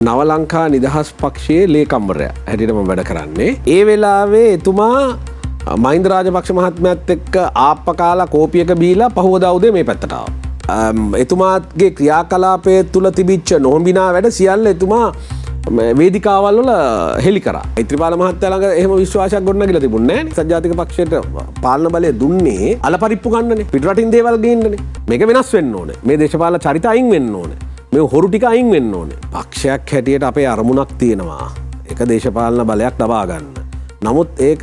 නව ලංකා නිදහස් පක්ෂයේ ලේකම්වරයා හැටියට මම වැඩ කරන්නේ. ඒ වෙලාවේ එතුමා මහින්ද රාජපක්ෂ මහත්මයාත් එක්ක ආප්පකාලා කෝපියක බීලා පහුවදා උදේ මේ පැත්තට ආවා. එතුමාගේ ක්‍රියාකලාපය තුල තිබිච්ච නොහොඹිනා වැඩ සියල්ල එතුමා වේදිකාවල් වල හෙළි කරා. ඊත්‍රිපාල මහත්තයා ළඟ එහෙම විශ්වාසයක් ගොඩනගලා තිබුණේ නැහැ නේ. සත්‍යාතික පක්ෂයට පාලන බලය දුන්නේ අලපරිප්පු ගන්නනේ. පිටරටින් දේවල් ගේන්නනේ. මේක වෙනස් වෙන්න ඕනේ. මේ දේශපාලන චරිත අයින් වෙන්න ඕනේ. මේ හොරු ටික අයින් වෙන්න ඕනේ. පක්ෂයක් හැටියට අපේ අරමුණක් තියෙනවා. ඒක දේශපාලන බලයක් ලබා ගන්න. නමුත් ඒක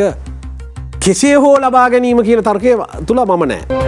කෙසේ හෝ ලබා ගැනීම කියන තර්කය තුල මම නැහැ.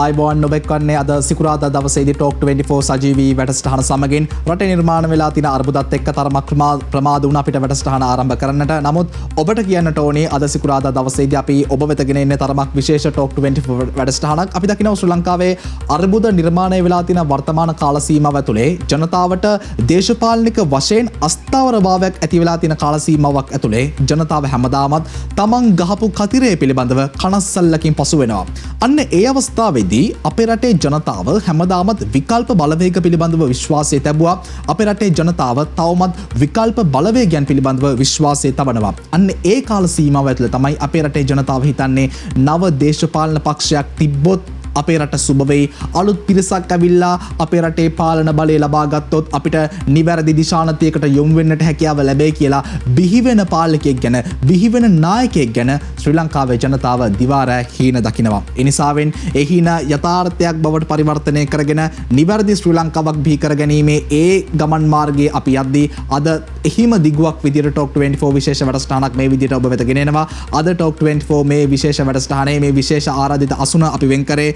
අයිබෝන් නොබෙක්වන්නේ අද සිකුරාදා දවසේදී ටෝක් 24 සජීවී වැඩසටහන සමගින් රටේ නිර්මාණය වෙලා තියෙන අර්බුදත් එක්ක තරමක් ප්‍රමාද වුණ අපිට වැඩසටහන ආරම්භ කරන්නට. නමුත් ඔබට කියන්නට ඕනේ අද සිකුරාදා දවසේදී අපි ඔබ වෙත ගෙන එන්නේ තරමක් විශේෂ ටෝක් 24 වැඩසටහනක්. අපි දකිනවා ශ්‍රී ලංකාවේ අර්බුද නිර්මාණය වෙලා තියෙන වර්තමාන කාල සීමාව ඇතුලේ ජනතාවට දේශපාලනික වශයෙන් අස්ථාවරභාවයක් ඇති වෙලා තියෙන කාල සීමාවක් ඇතුලේ ජනතාව හැමදාමත් තමන් ගහපු කතිරේ පිළිබඳව කනස්සල්ලකින් පසු වෙනවා. අන්න ඒ අවස්ථාවේදී අපේ රටේ ජනතාව හැමදාමත් විකල්ප බලවේග පිළිබඳව විශ්වාසය තැබුවා. අපේ රටේ ජනතාව තවමත් විකල්ප බලවේගයන් පිළිබඳව විශ්වාසය තබනවා. අන්න ඒ කාල සීමාව ඇතුළේ තමයි අපේ රටේ ජනතාව හිතන්නේ නව දේශපාලන පක්ෂයක් තිබ්බොත් අපේ රට සුබ වෙයි. අලුත් පිරිසක් ඇවිල්ලා අපේ රටේ පාලන බලය ලබා ගත්තොත් අපිට නිවැරදි දිශානතියකට යොමු වෙන්නට හැකියාව ලැබෙයි කියලා බිහිවෙන පාලකයෙක් ගැන, බිහිවෙන නායකයෙක් ගැන ශ්‍රී ලංකාවේ ජනතාව දිවාරෑ හීන දකිනවා. ඒ නිසාවෙන් ඒ හීන යථාර්ථයක් බවට පරිවර්තනය කරගෙන නිවැරදි ශ්‍රී ලංකාවක් බිහි කර ගැනීමේ ඒ ගමන් මාර්ගයේ අපි යද්දී අද එහිම දිගුවක් විදිහට ටෝක් 24 විශේෂ වැඩසටහනක් මේ විදිහට ඔබ වෙත ගෙනෙනවා. අද ටෝක් 24 මේ විශේෂ වැඩසටහනේ මේ විශේෂ ආරාධිත අසුන අපි වෙන් කරේ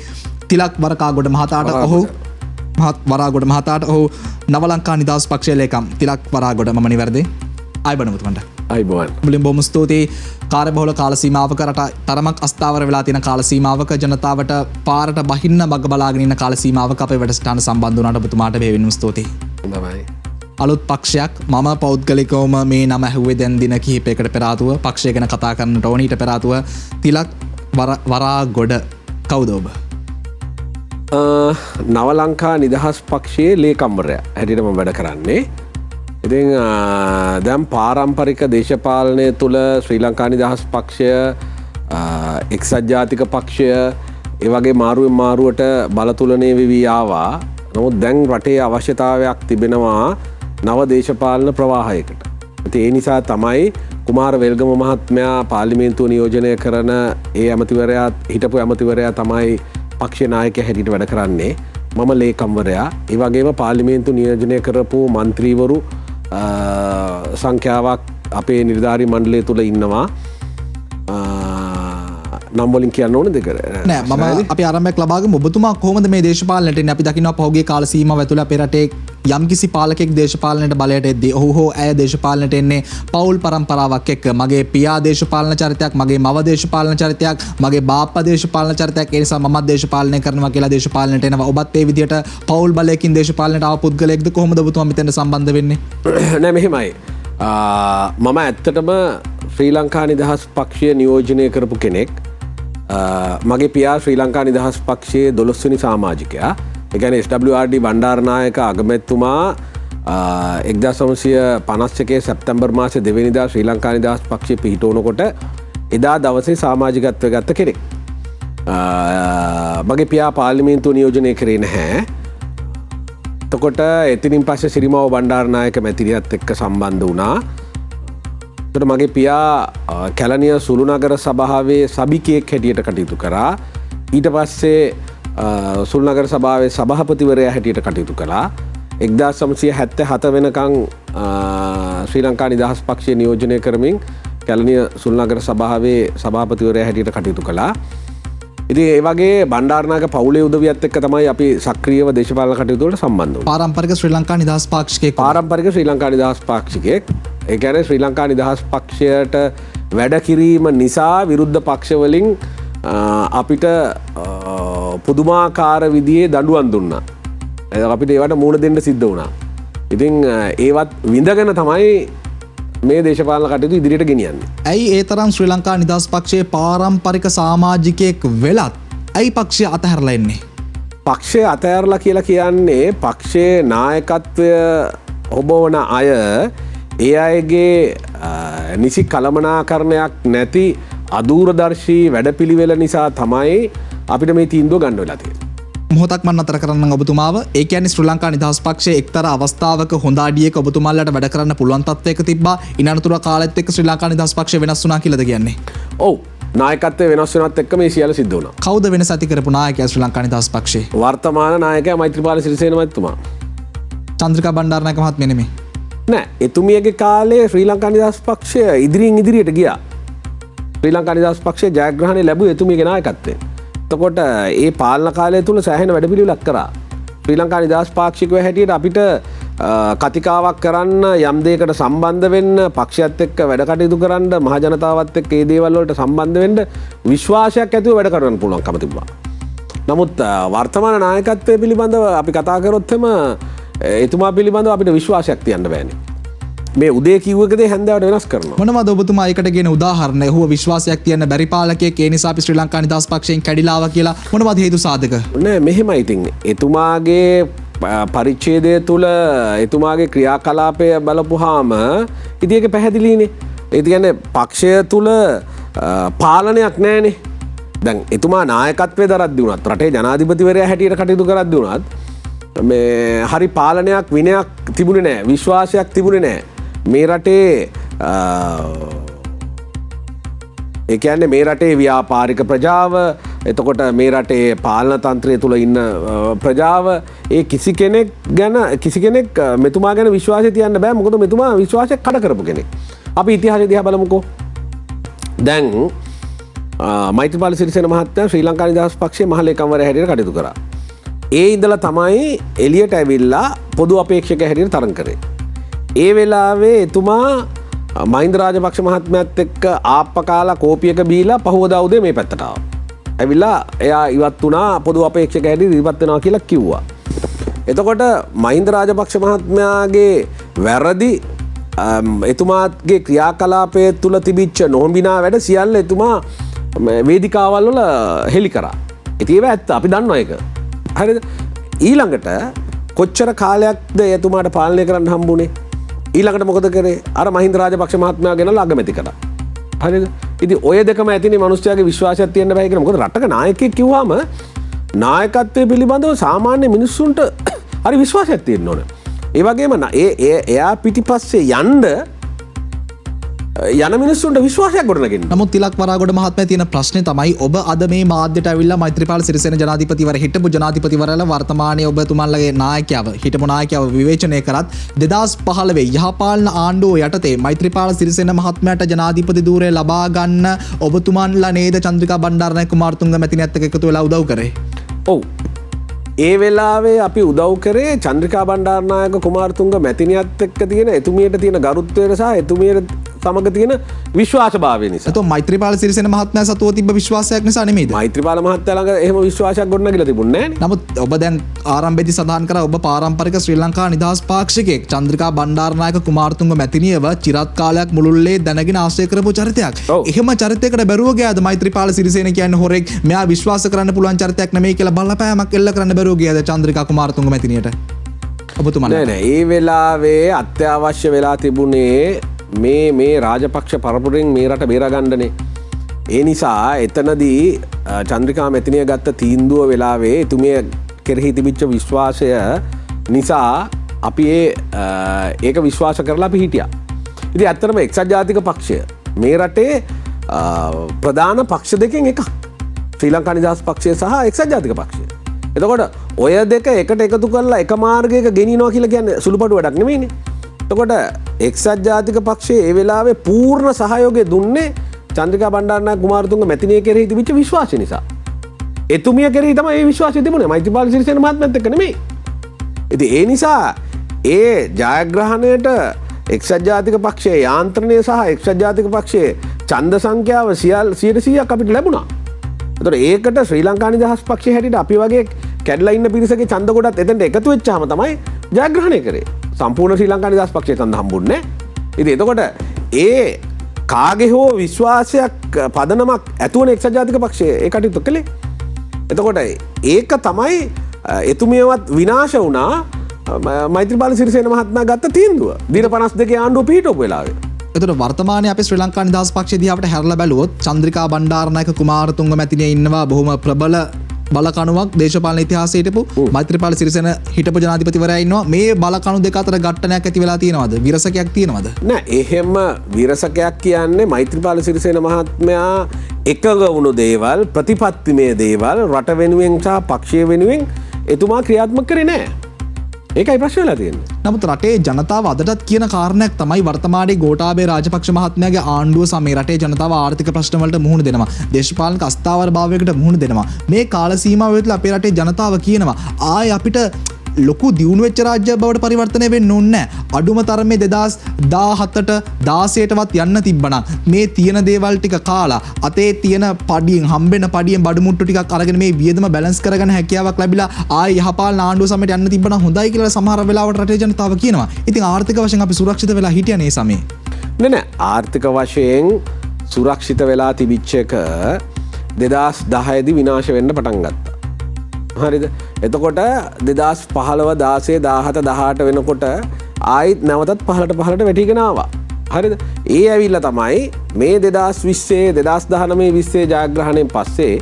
තිලක් වරකාගොඩ මහතාට වරාගොඩ මහතාට ඔහු නව ලංකා නිදහස් පක්ෂයේ ලේකම් තිලක් වරාගොඩ මම නිවැරදි. අයිබෝන් ඔබතුමන්ට. අයිබෝන්. මුලින් බොහොම ස්තුතියි. කාර්යබහුල කාල සීමාවක රට තරමක් අස්ථාවර වෙලා තියෙන කාල සීමාවක ජනතාවට පාරට බහින්න බග බලාගෙන ඉන්න කාල සීමාවක අපේ වැඩසටහන සම්බන්ධ වුණාට ඔබතුමාට වෙනුම් ස්තුතියි. හොඳයි. අලුත් පක්ෂයක් මම පෞද්ගලිකවම මේ නම ඇහුවේ දැන් දින කිහිපයකට පෙර ආතුව පක්ෂය ගැන කතා කරන්නට ඕන. ඊට පෙර ආතුව තිලක් වරාගොඩ කවුද ඔබ? නව ලංකා නිදහස් පක්ෂයේ ලේකම්වරයා හැටියට මම වැඩ කරන්නේ. ඉතින් දැන් පාරම්පරික දේශපාලනය තුළ ශ්‍රී ලංකා නිදහස් පක්ෂය, එක්සත් ජාතික පක්ෂය ඒ වගේ මාරුවෙන් මාරුවට බලතුලනය වෙවී ආවා. නමුත් දැන් රටේ අවශ්‍යතාවයක් තිබෙනවා නව දේශපාලන ප්‍රවාහයකට. ඉතින් ඒ නිසා තමයි කුමාර වෙල්ගම මහත්මයා පාර්ලිමේන්තුව නියෝජනය කරන ඒ ඇමතිවරයා, හිටපු ඇමතිවරයා තමයි පක්ෂ නායකයා හැටියට වැඩ කරන්නේ. මම ලේකම්වරයා. ඒ වගේම පාර්ලිමේන්තු නියෝජනය කරපු മന്ത്രിවරු සංඛ්‍යාවක් අපේ නිලධාරී මණ්ඩලය තුල ඉන්නවා. නම් වලින් කියන්න ඕනේ දෙක නෑ. මම අපි ආරම්භයක් ලබා ගමු. ඔබතුමා කොහොමද මේ දේශපාලනයට එන්නේ? අපි දකිනවා පහුගිය කාල සීමාව ඇතුළේ අපේ රටේ යම්කිසි පාලකෙක් දේශපාලනයට බලයට එද්දී ඔහු හෝ ඇය දේශපාලනයට එන්නේ පෞල් පරම්පරාවක් එක්ක. මගේ පියා දේශපාලන චරිතයක්, මගේ මව දේශපාලන චරිතයක්, මගේ බාප්පා දේශපාලන චරිතයක්. ඒ නිසා මමත් දේශපාලනය කරනවා කියලා දේශපාලනයට එනවා. ඔබත් ඒ විදිහට පෞල් බලයකින් දේශපාලනයට ආව පුද්ගලයෙක්ද? කොහොමද ඔබතුමා මෙතෙන්ට සම්බන්ධ වෙන්නේ? නෑ මෙහෙමයි. මම ඇත්තටම ශ්‍රී ලංකා නිදහස් පක්ෂය නියෝජනය කරපු කෙනෙක්. මගේ පියා ශ්‍රී ලංකා නිදහස් පක්ෂයේ 12 වෙනි සමාජිකයා. ඒ කියන්නේ SWRD බණ්ඩාරනායක අගමැතිතුමා 1951 සැප්තැම්බර් මාසේ 2 වෙනිදා ශ්‍රී ලංකා නිදහස් පක්ෂයේ පිහිටවනකොට එදා දවසේ සමාජිකත්වය ගත්ත කෙනෙක්. මගේ පියා පාර්ලිමේන්තුව නියෝජනය කරේ නැහැ. එතකොට එතනින් පස්සේ සිරිමාව බණ්ඩාරනායක මැතිරියත් එක්ක සම්බන්ධ වුණා. මගේ පියා කැලණිය සුළුනගර සභාවේ සභිකයෙක් හැටියට කටයුතු කරා. ඊට පස්සේ සුළුනගර සභාවේ සභාපතිවරයා හැටියට කටයුතු කළා. 1977 වෙනකන් ශ්‍රී ලංකා නිදහස් පක්ෂය නියෝජනය කරමින් කැලණිය සුළුනගර සභාවේ සභාපතිවරයා හැටියට කටයුතු කළා. ඉතින් ඒ වගේ බණ්ඩාරනායක පවුලේ උදවියත් එක්ක තමයි අපි සක්‍රියව දේශපාලන කටයුතු වලට සම්බන්ධ වුණේ. පාරම්පරික ශ්‍රී ලංකා නිදහස් පාක්ෂිකයෙක්. පාරම්පරික ශ්‍රී ලංකා නිදහස් පාක්ෂිකයෙක්. ඒ කියන්නේ ශ්‍රී ලංකා නිදහස් පක්ෂයට වැඩ කිරීම නිසා විරුද්ධ පක්ෂ වලින් අපිට පුදුමාකාර විදිහේ දඬුවම් දුන්නා. අපිට ඒවට මුහුණ දෙන්න සිද්ධ වුණා. ඉතින් ඒවත් විඳගෙන තමයි මේ දේශපාලන කටයුතු ඉදිරියට ගෙනියන්නේ. ඇයි ඒ තරම් ශ්‍රී ලංකා නිදහස් පක්ෂයේ පාරම්පරික සමාජිකයෙක් වෙලත් ඇයි පක්ෂය අතහැරලා එන්නේ? පක්ෂය අතහැරලා කියලා කියන්නේ පක්ෂයේ නායකත්වය ඔබවන අය ඒ අයගේ නිසි කළමනාකරණයක් නැති අදූරදර්ශී වැඩපිළිවෙල නිසා තමයි අපිට මේ තීන්දුව ගන්න වෙලා තියෙන්නේ. මොහොතක් මන් අතර කරන්න ඔබතුමාව. ඒ කියන්නේ ශ්‍රී ලංකා නිදහස් පක්ෂයේ එක්තරා අවස්ථාවක හොඳ අඩියක ඔබතුමාලට වැඩ කරන්න පුළුවන් තත්ත්වයක තිබ්බා. ඉනතුර කාලෙත් එක්ක ශ්‍රී ලංකා නිදහස් පක්ෂය වෙනස් වුණා කියලාද කියන්නේ? ඔව්. නායකත්වය වෙනස් වෙනත් එක්ක මේ සියල්ල සිද්ධ වුණා. කවුද වෙනස ඇති කරපු නායකයා ශ්‍රී ලංකා නිදහස් පක්ෂයේ? වර්තමාන නායකයා මෛත්‍රීපාල සිරිසේන මහත්මයා. චන්ද්‍රිකා බණ්ඩාරනායක මහත්මිය නෙමෙයි. නෑ, එතුමියගේ කාලේ ශ්‍රී ලංකා නිදහස් පක්ෂය ඉදිරියෙන් ඉදිරියට ගියා. ශ්‍රී ලංකා නිදහස් පක්ෂයේ ජයග්‍රහණය ලැබුවේ එතුමියගේ නායකත්වයෙන්. එතකොට ඒ පාලන කාලය තුල සෑහෙන වැඩපිළිවෙලක් කරා. ශ්‍රී ලංකා නිදහස් පාක්ෂිකව හැටියට අපිට කතිකාවක් කරන්න යම් දෙයකට සම්බන්ධ වෙන්න පක්ෂයත් එක්ක වැඩ කටයුතු කරන්න මහ ජනතාවත් එක්ක මේ දේවල් වලට සම්බන්ධ වෙන්න විශ්වාසයක් ඇතිව වැඩ කරන්න පුළුවන්කම තිබුණා. නමුත් වර්තමාන නායකත්වය පිළිබඳව අපි කතා කරොත් එම එතුමා පිළිබඳව අපිට විශ්වාසයක් තියන්න බෑනේ. මේ උදේ කිව්ව එක දේ හැන්දෑවට වෙනස් කරනවා. මොනවද ඔබතුමා ඒකට කියන උදාහරණ? ඔහුව විශ්වාසයක් තියන්න බැරි පාලකයෙක් ඒ නිසා අපි ශ්‍රී ලංකා නිදහස් පක්ෂයෙන් කැඩිලා ආවා කියලා මොනවද හේතු සාධක? නෑ, මෙහෙමයි ඉතින්. එතුමාගේ පරිච්ඡේදය තුල එතුමාගේ ක්‍රියාකලාපය බලපුවාම ඉතින් ඒක පැහැදිලිනේ. ඒ කියන්නේ පක්ෂය තුල පාලනයක් නෑනේ. දැන් එතුමා නායකත්වයේ දරද්දී වුණත් රටේ ජනාධිපතිවරයා හැටියට කටයුතු කරද්දී වුණත් මේ හරි පාලනයක් විනයක් තිබුණේ නෑ, විශ්වාසයක් තිබුණේ නෑ. මේ රටේ ඒ කියන්නේ මේ රටේ ව්‍යාපාරික ප්‍රජාව, එතකොට මේ රටේ පාලන තන්ත්‍රය තුල ඉන්න ප්‍රජාව, ඒ කිසි කෙනෙක් මෙතුමා ගැන විශ්වාසය තියන්න බෑ. මොකද මෙතුමා විශ්වාසයක් කඩ කරපු කෙනෙක්. අපි ඉතිහාසය දිහා බලමුකෝ. දැන් මෛත්‍රීපාල සිරිසේන මහත්තයා ශ්‍රී ලංකා නිදහස් පක්ෂයේ මහ ලේකම්වරයා හැටියට කටයුතු කරා. ඒ ඉඳලා තමයි එළියට ඇවිල්ලා පොදු අපේක්ෂක හැටියට තරඟ කරේ. ඒ වෙලාවේ එතුමා මහින්ද රාජපක්ෂ මහත්මයාත් එක්ක ආප්පකාලා කෝපියක බීලා පහුවදා උදේ මේ පැත්තට ආවා. ඇවිල්ලා එයා ඉවත් වුණා, පොදු අපේක්ෂක හැටියට ඉවත් වෙනවා කියලා කිව්වා. එතකොට මහින්ද රාජපක්ෂ මහත්මයාගේ වැරදි එතුමාගේ ක්‍රියාකලාපය තුල තිබිච්ච නොහොඹිනා වැඩ සියල්ල එතුමා වේදිකාවල් වල හෙළි කරා. ඉතින් ඒව ඇත්ත, අපි දන්නවා ඒක. හරිද? ඊළඟට කොච්චර කාලයක්ද එතුමාට පාලනය කරන්න හම්බුනේ? ඊළඟට මොකද කරේ? අර මහින්ද රාජපක්ෂ මහත්මයා ගෙනලා අගමැති කරා. හරිද? ඉතින් ඔය දෙකම ඇතිනේ මිනිස්යාගේ විශ්වාසයක් තියන්න බෑ කියලා. මොකද රටක නායකයෙක් කිව්වම නායකත්වයේ පිළිබඳව සාමාන්‍ය මිනිස්සුන්ට හරි විශ්වාසයක් තියෙන්න ඕන. ඒ වගේම එයා පිටිපස්සේ යන මිනිස්සුන්ට විශ්වාසයක් ගොඩනගන්න. නමුත් තිලක් වරාගොඩ මහත්මයා තියෙන ප්‍රශ්නේ තමයි ඔබ අද මේ මාධ්‍යට ඇවිල්ලා මෛත්‍රීපාල සිරිසේන ජනාධිපතිවර හිටපු ජනාධිපතිවරයාලා වර්තමානයේ ඔබතුමාලගේ නායකයව හිටපු නායකයව විවේචනය කරත් 2015 යහපාලන ආණ්ඩුව යටතේ මෛත්‍රීපාල සිරිසේන මහත්මයාට ජනාධිපති ධූරය ලබා ගන්න ඔබතුමාන්ලා නේද චන්ද්‍රිකා බණ්ඩාරනායක කුමාරතුංග මැතිණියත් එක්ක එකතු වෙලා උදව් කරේ? ඔව්. ඒ වෙලාවේ අපි උදව් කරේ චන්ද්‍රිකා බණ්ඩාරනායක කුමාරතුංග මැතිණියත් එක්ක තියෙන එතුමියට තියෙන ගරුත්වයට සහ එතුමියට සමග තියෙන විශ්වාසභාවය නිසා. එතකොට මෛත්‍රීපාල සිරිසේන මහත්මයා සතුව තිබ්බ විශ්වාසයක් නිසා නෙමෙයිද? මෛත්‍රීපාල මහත්තයා ළඟ එහෙම විශ්වාසයක් ගොඩනගලා තිබුණේ නැහැ නේ. නමුත් ඔබ දැන් ආරම්භයේදී සඳහන් කරා ඔබ පාරම්පරික ශ්‍රී ලංකා නිදහස් පාක්ෂිකයෙක්. චන්ද්‍රිකා බණ්ඩාරනායක කුමාරතුංග මැතිණියව චිරාත් කාලයක් මුළුල්ලේ දැනගෙන ආශ්‍රය කරපු චරිතයක්. එහෙම චරිතයකට බැරුව ගියාද මෛත්‍රීපාල සිරිසේන කියන්නේ හොරෙක්, මෙයා විශ්වාස කරන්න පුළුවන් චරිතයක් නෙමෙයි කියලා බලපෑමක් එල්ල කරන්න බැරුව ගියාද චන්ද්‍රිකා කුමාරතුංග මැතිණියට? ඔබතුමා නෑ ඒ වෙලාවේ අත්‍යවශ්‍ය වෙලා තිබුණේ මේ රාජපක්ෂ පරපුරෙන් මේ රට බේරගන්නනේ. ඒ නිසා එතනදී චන්ද්‍රිකා මැතිණිය ගත්ත තීන්දුව වෙලාවේ එතුමිය කෙරෙහි තිබිච්ච විශ්වාසය නිසා අපි ඒක විශ්වාස කරලා අපි හිටියා. ඉතින් ඇත්තටම එක්සත් ජාතික පක්ෂය මේ රටේ ප්‍රධාන පක්ෂ දෙකෙන් එකක්. ශ්‍රී ලංකා නිදහස් පක්ෂය සහ එක්සත් ජාතික පක්ෂය. එතකොට ඔය දෙක එකට එකතු කරලා එක මාර්ගයක ගෙනියනවා කියලා කියන්නේ සුළුපටු වැඩක් නෙමෙයිනේ. එතකොට එක්සත් ජාතික පක්ෂයේ ඒ වෙලාවේ පූර්ණ සහයෝගය දුන්නේ චන්ද්‍රිකා බණ්ඩාරනායක කුමාරතුංග මැතිණිය කෙරෙහි තිබිච්ච විශ්වාසය නිසා. එතුමිය කෙරෙහි තමයි මේ විශ්වාසය තිබුණේ, මෛත්‍රීපාල සිරිසේන මහත්මයාත් එක්ක නෙමෙයි. ඉතින් ඒ නිසා ඒ ජයග්‍රහණයට එක්සත් ජාතික පක්ෂයේ යාන්ත්‍රණය සහ එක්සත් ජාතික පක්ෂයේ ඡන්ද සංඛ්‍යාව 100%ක් අපිට ලැබුණා. එතකොට ඒකට ශ්‍රී ලංකා නිදහස් පක්ෂය හැටියට අපි වගේ කැඩලා ඉන්න පිරිසගේ ඡන්ද කොටත් එතනට එකතු වෙච්චාම තමයි ජයග්‍රහණය කරේ. සම්පූර්ණ ශ්‍රී ලංකා නිදහස් පක්ෂය ඡන්ද හම්බුන්නේ නැහැ. ඉතින් එතකොට ඒ කාගේ හෝ විශ්වාසයක් පදනමක් ඇතුවන එක්සත් ජාතික පක්ෂය ඒ කටයුතු කළේ. එතකොට ඒක තමයි එතුමියවත් විනාශ වුණා මෛත්‍රීපාල සිරිසේන මහත්මයා ගත්ත තීන්දුව. දින 52 ආණ්ඩුව පිහිටවපු වෙලාවේ. එතකොට වර්තමානයේ අපි ශ්‍රී ලංකා නිදහස් පක්ෂයේ දිහාට හැරලා බැලුවොත් චන්ද්‍රිකා බණ්ඩාරනායක කුමාරතුංග මැතිණිය ඉන්නවා බොහොම ප්‍රබල බලකණුවක් දේශපාලන ඉතිහාසයේ හිටපු මෛත්‍රීපාල සිරිසේන හිටපු ජනාධිපතිවරයා ඉන්නවා. මේ බලකණු දෙක අතර ගැටණයක් ඇති වෙලා තියෙනවද? විරසකයක් තියෙනවද? නෑ එහෙම විරසකයක් කියන්නේ මෛත්‍රීපාල සිරිසේන මහත්මයා එකග වුණු දේවල් ප්‍රතිපත්තිමය දේවල් රට වෙනුවෙන් සහ පක්ෂය වෙනුවෙන් එතුමා ක්‍රියාත්මක කරේ නෑ. ඒකයි ප්‍රශ්න වෙලා තියෙන්නේ. නමුත් රටේ ජනතාව අදටත් කියන කාරණයක් තමයි වර්තමානයේ ගෝඨාභය රාජපක්ෂ මහත්මයාගේ ආණ්ඩුව සමේ රටේ ජනතාව ආර්ථික ප්‍රශ්න වලට මුහුණ දෙනවා. දේශපාලනික අස්ථාවරභාවයකට මුහුණ දෙනවා. මේ කාල සීමාව වෙද්දී අපේ රටේ ජනතාව කියනවා ආයේ අපිට ලොකු දියුණු වෙච්ච රාජ්‍ය බවට පරිවර්තනය වෙන්න ඕනේ නැහැ. අඩුම තරමේ 2017ට 16ටවත් යන්න තිබ්බනම් මේ තියෙන දේවල් ටික කාලා අතේ තියෙන පඩියෙන් හම්බෙන පඩියෙන් බඩු මුට්ටු ටිකක් අරගෙන මේ වියදම බැලන්ස් කරගන්න හැකියාවක් ලැබිලා ආයේ යහපාලන ආණ්ඩුව සමයට යන්න තිබ්බනම් හොඳයි කියලා සමහර වෙලාවට රටේ ජනතාව කියනවා. ඉතින් ආර්ථික වශයෙන් අපි සුරක්ෂිත වෙලා හිටියනේ මේ සමයේ. නෑ ආර්ථික වශයෙන් සුරක්ෂිත වෙලා තිබිච්ච එක 2010 දී විනාශ වෙන්න පටන් ගත්තා. හරිද? එතකොට 2015 16 17 18 වෙනකොට ආයිත් නැවතත් පහලට වැටිගෙන ආවා. හරිද? ඒ ඇවිල්ලා තමයි මේ 2020 2019 20 ජයග්‍රහණයෙන් පස්සේ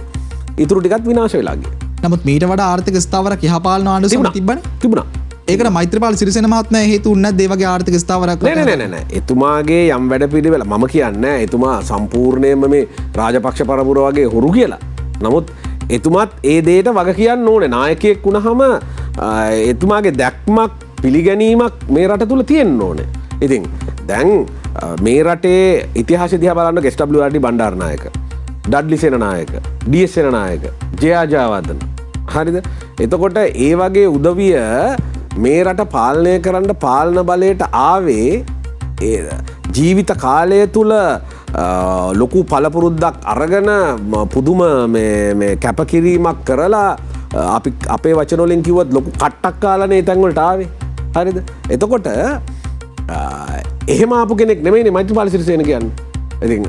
ඉතුරු ටිකත් විනාශ වෙලා ගියේ. නමුත් මීට වඩා ආර්ථික ස්ථාවරයක් යහපාලන ආණ්ඩුව සමග තිබ්බනේ. තිබුණා. ඒකට මෛත්‍රීපාල සිරිසේන මහත්මයා හේතු වුණේ නැද්ද ඒ වගේ ආර්ථික ස්ථාවරයක්? නෑ. එතුමාගේ යම් වැඩ පිළිවෙල මම කියන්නේ එතුමා සම්පූර්ණයෙන්ම මේ රාජපක්ෂ පරපුර වගේ හොරු කියලා. නමුත් එතුමත් ඒ දේට වග කියන්න ඕනේ. නායකයෙක් වුණාම එතුමාගේ දැක්මක් පිළිගැනීමක් මේ රට තුල තියෙන්න ඕනේ. ඉතින් දැන් මේ රටේ ඉතිහාසය දිහා බලන්න GSWRD බණ්ඩාරනායක, ඩඩ්ලි සේනනායක, DS සේනනායක, ජයා ජයවර්ධන. හරිද? එතකොට ඒ වගේ උදවිය මේ රට පාලනය කරන්න පාලන බලයට ආවේ ජීවිත කාලය තුල ලොකු පළපුරුද්දක් අරගෙන පුදුම කැපකිරීමක් කරලා අපි අපේ වචන වලින් කිව්වොත් ලොකු කට්ටක් කාලානේ ඒ තැන් වලට ආවේ. හරිද? එතකොට එහෙම ආපු කෙනෙක් නෙමෙයිනේ මෛත්‍රීපාල සිරිසේන කියන්නේ. ඉතින්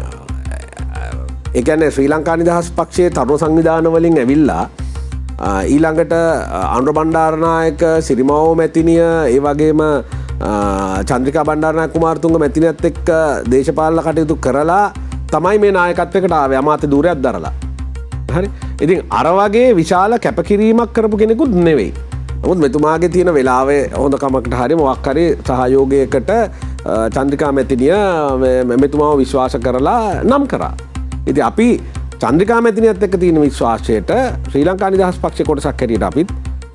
ඒ කියන්නේ ශ්‍රී ලංකා නිදහස් පක්ෂයේ තරුණ සංවිධාන වලින් ඇවිල්ලා ඊළඟට අනුර බණ්ඩාරනායක, සිරිමාවෝ මැතිණිය, ඒ වගේම චන්ද්‍රිකා බණ්ඩාරනායක කුමාරතුංග මැතිණියත් එක්ක දේශපාලන කටයුතු කරලා තමයි මේ නායකත්වයකට ආවේ අමාත්‍ය ධූරයක් දරලා. හරි? ඉතින් අර වගේ විශාල කැපකිරීමක් කරපු කෙනෙකුත් නෙවෙයි. නමුත් මෙතුමාගේ තියෙන වෙලාවේ හොඳ කමකට හරි මොකක් හරි සහයෝගයකට චන්ද්‍රිකා මැතිණිය මෙතුමාව විශ්වාස කරලා නම් කරා. ඉතින් අපි චන්ද්‍රිකා මැතිණියත් එක්ක තියෙන විශ්වාසයට ශ්‍රී ලංකා නිදහස් පක්ෂයේ කොටසක් හැටියට අපිත්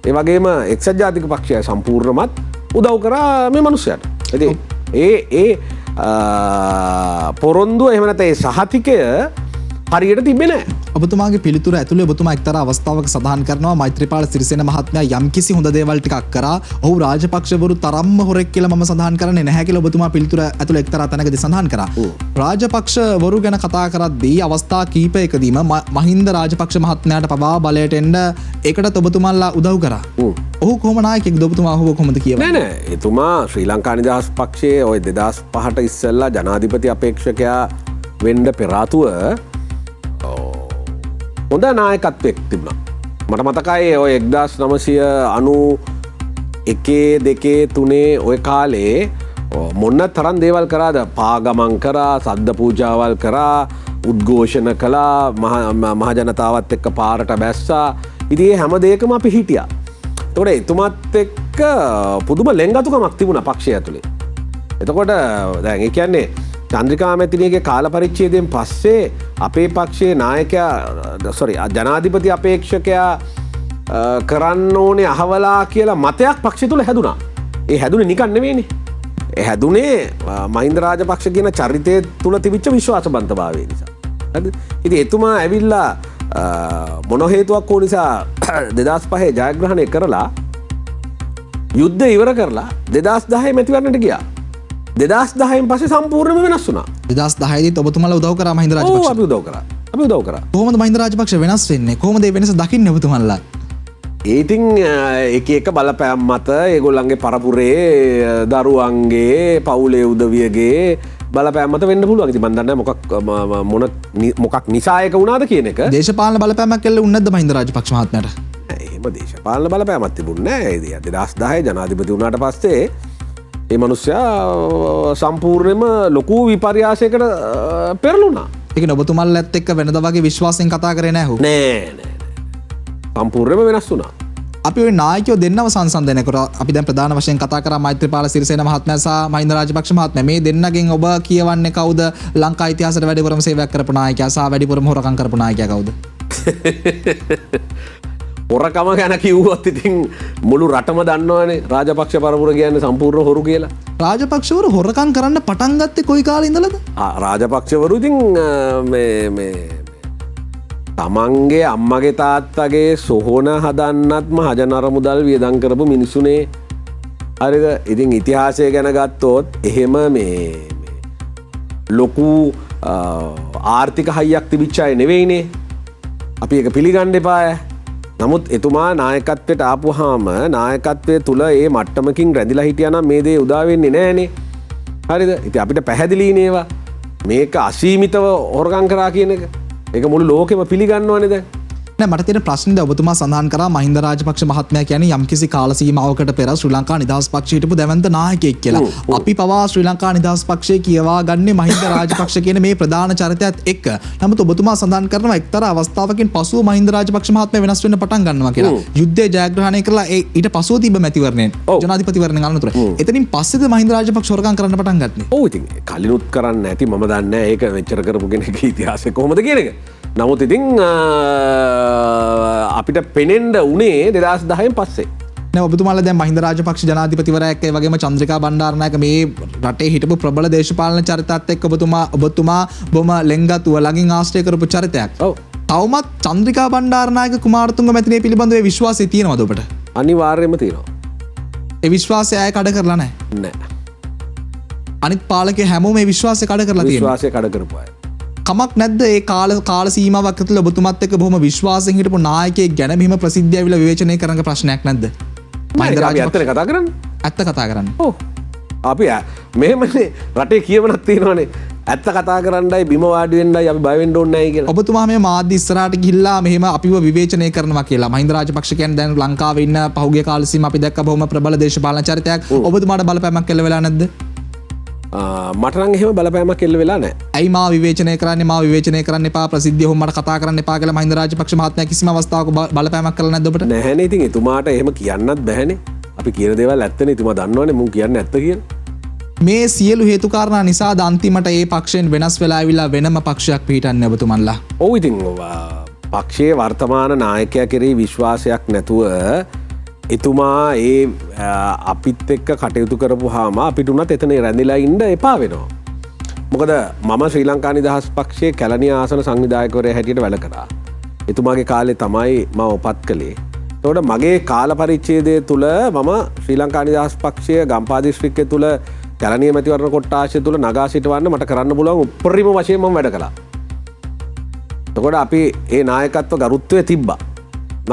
ඒ වගේම එක්සත් ජාතික පක්ෂය සම්පූර්ණමත් උදව් කරා මේ මිනිස්සුන්ට. ඉතින් ඒ පොරොන්දුව එහෙම නැත්නම් ඒ සහතිකය හරියට තිබෙන්නේ නැහැ. ඔබතුමාගේ පිළිතුර ඇතුළේ ඔබතුමා එක්තරා අවස්ථාවක සඳහන් කරනවා මෛත්‍රීපාල සිරිසේන මහත්මයා යම්කිසි හොඳ දේවල් ටිකක් කරා. ඔහු රාජපක්ෂවරු තරම්ම හොරෙක් කියලා මම සඳහන් කරන්නේ නැහැ කියලා ඔබතුමා පිළිතුර ඇතුළේ එක්තරා තැනකදී සඳහන් කරා. රාජපක්ෂවරු ගැන කතා කරද්දී අවස්ථා කීපයකදීම මහින්ද රාජපක්ෂ මහත්මයාට පවා බලයට එන්න ඒකටත් ඔබතුමාලා උදව් කරා. ඔහු කොහොම නායකයෙක්ද ඔබතුමා ඔහුව කොහොමද කියවන්නේ? නෑ එතුමා ශ්‍රී ලංකා නිදහස් පක්ෂයේ ওই 2005ට ඉස්සෙල්ලා ජනාධිපති අපේක්ෂකයා වෙන්න පෙර ආතුව හොඳ නායකත්වයක් තිබුණා. මට මතකයි ඔය 1991 2 3 ඔය කාලේ මොන්න තරම් දේවල් කරාද? පාගමන් කරා, සද්ද පූජාවල් කරා, උද්ඝෝෂණ කළා, මහ ජනතාවත් එක්ක පාරට බැස්සා. ඉතින් හැම දෙයකම අපි හිටියා. එතකොට එතුමත් එක්ක පුදුම ලෙන්ගතුකමක් තිබුණා පක්ෂය ඇතුලේ. එතකොට දැන් ඒ කියන්නේ චන්ද්‍රිකා මැතිණියගේ කාල පරිච්ඡේදයෙන් පස්සේ අපේ පක්ෂයේ නායකයා ජනාධිපති අපේක්ෂකයා කරන්න ඕනේ අහවලා කියලා මතයක් පක්ෂය තුල හැදුනා. ඒ හැදුනේ නිකන් නෙවෙයිනේ. ඒ හැදුනේ මහින්ද රාජපක්ෂ කියන චරිතය තුල තිබිච්ච විශ්වාසබන්තභාවය නිසා. හරිද? ඉතින් එතුමා ඇවිල්ලා මොන හේතුවක් ඕන නිසා 2005 ජයග්‍රහණය කරලා යුද්ධ ඉවර කරලා 2010 මැතිවරණයට ගියා. 2010න් පස්සේ සම්පූර්ණයෙන්ම වෙනස් වුණා. 2010 දී ඔබතුමාලා උදව් කරා මහින්ද රාජපක්ෂ. අපි උදව් කරා. කොහොමද මහින්ද රාජපක්ෂ වෙනස් වෙන්නේ? කොහොමද මේ වෙනස දකින්නේ ඔබතුමාලා? ඒතින් එක එක බලපෑම් මත ඒගොල්ලන්ගේ පරපුරේ දරුවන්ගේ පවුලේ උදවියගේ බලපෑම් මත වෙන්න පුළුවන්. ඉතින් මන් දන්නේ මොකක් නිසායක වුණාද කියන එක. දේශපාලන බලපෑමක් කළ උන්නද මහින්ද රාජපක්ෂ මහත්මයාට? එහෙම දේශපාලන බලපෑමක් තිබුණේ නැහැ. 2010 ජනාධිපති වුණාට පස්සේ ඒ මිනිස්සයා සම්පූර්ණයෙන්ම ලොකු විපර්යාසයකට පෙරළුණා. ඒක ඔබතුමල්ලත් එක්ක වෙනද වගේ විශ්වාසයෙන් කතා කරේ නැහැ හු? නෑ. සම්පූර්ණයෙන්ම වෙනස් වුණා. අපි ඔය නායකයෝ දෙන්නව සංසන්දනය කරා. අපි දැන් ප්‍රධාන වශයෙන් කතා කරා මෛත්‍රීපාල සිරිසේන මහත්මයා සහ මහින්ද රාජපක්ෂ මහත්මයා. මේ දෙන්නගෙන් ඔබ කියවන්නේ කවුද ලංකා ඉතිහාසයට වැඩිපුරම සේවයක් කරපු 나යකයා සහ වැඩිපුරම හොරකම් කරපු 나යකයා කවුද? හොරකම ගැන කිව්වොත් ඉතින් මුළු රටම දන්නවනේ රාජපක්ෂ පරපුර කියන්නේ සම්පූර්ණ හොරු කියලා. රාජපක්ෂවරු හොරකම් කරන්න පටන් ගත්තේ කොයි කාලේ ඉඳලාද? රාජපක්ෂවරු ඉතින් මේ තමන්ගේ අම්මගේ තාත්තගේ සොහොන හදන්නත් මහජන අරමුදල් වියදම් කරපු මිනිස්සුනේ. හරිද? ඉතින් ඉතිහාසය ගැන ගත්තොත් එහෙම මේ ලොකු ආර්ථික හයියක් තිබිච්ච අය නෙවෙයිනේ. අපි ඒක පිළිගන්න එපාය. නමුත් එතුමා නායකත්වයට ආපුවාම නායකත්වය තුල ඒ මට්ටමකින් රැඳිලා හිටියානම් මේ දේ උදා වෙන්නේ නැහනේ. හරිද? ඉතින් අපිට පැහැදිලිනේ ඒවා. මේක අසීමිතව හොරගම් කරා කියන එක. ඒක මුළු ලෝකෙම පිළිගන්නවනේ දැන්. නෑ මට තියෙන ප්‍රශ්නේ දැන් ඔබතුමා සඳහන් කරා මහින්ද රාජපක්ෂ මහත්මයා කියන්නේ යම්කිසි කාල සීමාවකට පෙර ශ්‍රී ලංකා නිදහස් පක්ෂය හිටපු දැවැන්ත නායකයෙක් කියලා. අපි පවා ශ්‍රී ලංකා නිදහස් පක්ෂය කියවා ගන්නේ මහින්ද රාජපක්ෂ කියන මේ ප්‍රධාන චරිතයත් එක්ක. නමුත් ඔබතුමා සඳහන් කරනවා එක්තරා අවස්ථාවකින් පසුව මහින්ද රාජපක්ෂ මහත්මයා වෙනස් වෙන්න පටන් ගන්නවා කියලා. යුද්ධය ජයග්‍රහණය කරලා ඊට පසුව තිබ්බ මැතිවරණයෙන් ජනාධිපතිවරණයෙන් අනතුර. එතනින් පස්සේද මහින්ද රාජපක්ෂ හොරකම් කරන්න පටන් ගත්තේ. ඔව් ඉතින් කලිනුත් කරන්නේ නැති මම දන්නේ නැහැ ඒක මෙච්චර කරපු කෙනෙක්ගේ ඉතිහාසය කොහොමද කියන එක. නමුත් ඉතින් අපිට පෙනෙන්ඩ උනේ 2010 පස්සේ. නෑ ඔබතුමාලා දැන් මහින්ද රාජපක්ෂ ජනාධිපතිවරයෙක් ඒ වගේම චන්ද්‍රිකා බණ්ඩාරනායක මේ රටේ හිටපු ප්‍රබල දේශපාලන චරිතයත් එක්ක ඔබතුමා බොම ලෙන්ගතුව ළඟින් ආශ්‍රය කරපු චරිතයක්. ඔව්. තවමත් චන්ද්‍රිකා බණ්ඩාරනායක කුමාරතුංග මැතිණිය පිළිබඳව ඒ විශ්වාසය තියෙනවද ඔබට? අනිවාර්යයෙන්ම තියෙනවා. ඒ විශ්වාසය අය කඩ කරලා නැහැ. නෑ. අනිත් පාලකයෝ හැමෝම මේ විශ්වාසය කඩ කරලා තියෙනවා. විශ්වාසය කඩ කරපු අය. කමක් නැද්ද ඒ කාල සීමාවක් ඇතුළත ඔබතුමත් එක්ක බොහොම විශ්වාසයෙන් හිටපු නායකයෙක් ගැන මෙහිම ප්‍රසිද්ධිය ඇවිල්ලා විවේචනය කරන ප්‍රශ්නයක් නැද්ද? මහින්ද රාජපක්ෂ කතා කරන්නේ. ඇත්ත කතා කරන්නේ. ඔව්. අපි මෙහෙමනේ රටේ කියවනක් තියෙනවානේ. ඇත්ත කතා කරන්නයි බිම වාඩි වෙන්නයි අපි බය වෙන්න ඕනේ නැහැ කියලා. ඔබතුමා මේ මාධ්‍ය ඉස්සරහට ගිහිල්ලා මෙහෙම අපිව විවේචනය කරනවා කියලා. මහින්ද රාජපක්ෂ කියන්නේ දැන් ලංකාවේ ඉන්න පහුගිය කාල සීමාව අපි දැක්ක බොහොම ප්‍රබල දේශපාලන චරිතයක්. ඔබතුමාට බලපෑමක් කෙල්ල වෙලා නැද්ද? මට නම් එහෙම බලපෑමක් එල්ල වෙලා නැහැ. ඇයි මා විවේචනය කරන්න එපා ප්‍රසිද්ධිය ඔහොම මට කතා කරන්න එපා කියලා මහින්ද රාජපක්ෂ මහත්මයා කිසිම අවස්ථාවක බලපෑමක් කළා නැද්ද ඔබට? නැහැනේ. ඉතින් එතුමාට එහෙම කියන්නත් බැහැනේ. අපි කියන දේවල් ඇත්තනේ. එතුමා දන්නවනේ මුන් කියන්නේ ඇත්ත කියලා. මේ සියලු හේතු කාරණා නිසා අන්තිමට ඒ පක්ෂයෙන් වෙනස් වෙලා ආවිලා වෙනම පක්ෂයක් පිහිටන්නේ ඔබතුමන්ලා. ඔව් ඉතින් පක්ෂයේ වර්තමාන නායකයා කෙරෙහි විශ්වාසයක් නැතුව එතුමා අපිත් එක්ක කටයුතු කරපුවාම අපිට උනත් එතන රැඳිලා ඉන්න එපා වෙනවා. මොකද මම ශ්‍රී ලංකා නිදහස් පක්ෂයේ කැලණිය ආසන සංවිධායකවරයා හැටියට වැඩ කරා. එතුමාගේ කාලේ තමයි මම උපත් කළේ. එතකොට මගේ කාල පරිච්ඡේදය තුල මම ශ්‍රී ලංකා නිදහස් පක්ෂය ගම්පහ දිස්ත්‍රික්කය තුල කැලණිය මැතිවරණ කොට්ටාශය තුල නගා සිටවන්න මට කරන්න පුළුවන් උපරිම වශයෙන් මම වැඩ කළා. එතකොට අපි ඒ නායකත්ව ගරුත්වය තිබ්බා.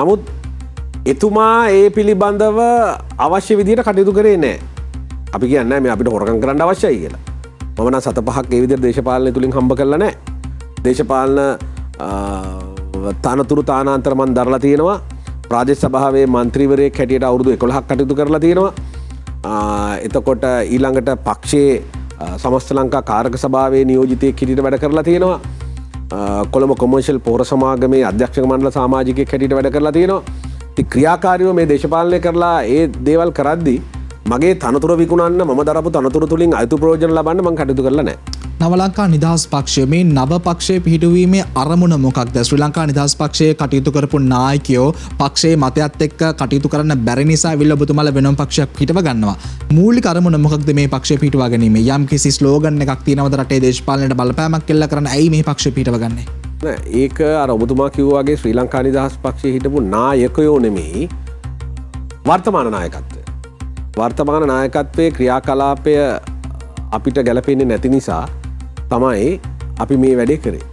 නමුත් එතුමා ඒ පිළිබඳව අවශ්‍ය විදිහට කටයුතු කරේ නැහැ. අපි කියන්නේ මේ අපිට හොරකම් කරන්න අවශ්‍යයි කියලා. මම නම් 7-5ක් ඒ විදිහට දේශපාලනය තුලින් හම්බ කරලා නැහැ. දේශපාලන තනතුරු තානාන්තර මන් දරලා තියෙනවා. ප්‍රාදේශ සභාවේ මන්ත්‍රීවරයෙක් හැටියට අවුරුදු 11ක් කටයුතු කරලා තියෙනවා. එතකොට ඊළඟට පක්ෂයේ සමස්ත ලංකා කාරක සභාවේ නියෝජිතයෙක් හැටියට වැඩ කරලා තියෙනවා. කොළඹ කොමර්ෂල් පොහොර සමාගමේ අධ්‍යක්ෂක මණ්ඩල සමාජිකයෙක් හැටියට වැඩ කරලා තියෙනවා. ඉතින් ක්‍රියාකාරීව මේ දේශපාලනය කරලා ඒ දේවල් කරද්දී මගේ තනතුර විකුණන්න මම දරපු තනතුරු තුලින් අයුතු ප්‍රයෝජන ලබන්න මම කටයුතු කරලා නැහැ. නව ලංකා නිදහස් පක්ෂය මේ නව පක්ෂයේ පිහිටුවීමේ අරමුණ මොකක්ද? ශ්‍රී ලංකා නිදහස් පක්ෂයේ කටයුතු කරපු නායකයෝ පක්ෂයේ මතයත් එක්ක කටයුතු කරන්න බැරි නිසා විල්ල ඔබතුමාලා වෙනම පක්ෂයක් පිටව ගන්නවා. මූලික අරමුණ මොකක්ද මේ පක්ෂය පිටවා ගැනීම? යම් කිසි ස්ලෝගන් එකක් තියෙනවද රටේ දේශපාලනයට බලපෑමක් එල්ල කරන්න? ඇයි මේ පක්ෂය පිටව ගන්නේ? නෑ ඒක අර ඔබතුමා කිව්වා වගේ ශ්‍රී ලංකා නිදහස් පක්ෂයේ හිටපු නායකයෝ නෙමෙයි වර්තමාන නායකත්වය. වර්තමාන නායකත්වයේ ක්‍රියාකලාපය අපිට ගැලපෙන්නේ නැති නිසා තමයි අපි මේ වැඩේ කරේ.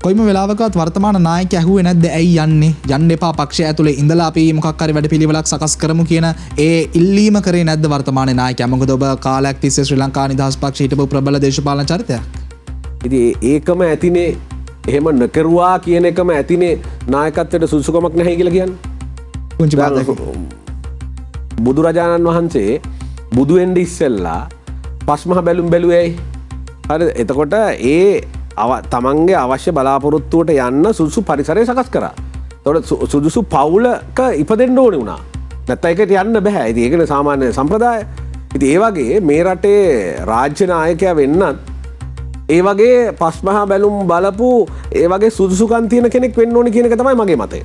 කොයිම වෙලාවකත් වර්තමාන නායකයා ඇහුවේ නැද්ද ඇයි යන්නේ යන්න එපා පක්ෂය ඇතුලේ ඉඳලා අපි මොකක් හරි වැඩපිළිවෙලක් සකස් කරමු කියන ඒ ඉල්ලීම කරේ නැද්ද වර්තමාන නායකයා? මොකද ඔබ කාලයක් තිස්සේ ශ්‍රී ලංකා නිදහස් පක්ෂය හිටපු ප්‍රබල දේශපාලන චරිතයක්. ඉතින් ඒකම ඇතිනේ එහෙම නොකරුවා කියන එකම ඇතිනේ නායකත්වයට සුදුසුකමක් නැහැ කියලා කියන්නේ. පුංචි බාධක. බුදුරජාණන් වහන්සේ බුදු වෙන්න ඉස්සෙල්ලා පස්මහ බැලුම් බැලුවේ. හරිද? එතකොට ඒ තමන්ගේ අවශ්‍ය බලාපොරොත්තුවට යන්න සුදුසු පරිසරය සකස් කරා. එතකොට සුදුසු පවුලක ඉපදෙන්න ඕනේ වුණා. නැත්නම් ඒකට යන්න බෑ. ඉතින් ඒකනේ සාමාන්‍ය සම්ප්‍රදාය. ඉතින් ඒ වගේ මේ රටේ රාජ්‍ය නායකයා වෙන්නත් ඒ වගේ පස්මහා බැලුම් බලපු ඒ වගේ සුදුසුකම් තියෙන කෙනෙක් වෙන්න ඕනේ කියන එක තමයි මගේ මතය.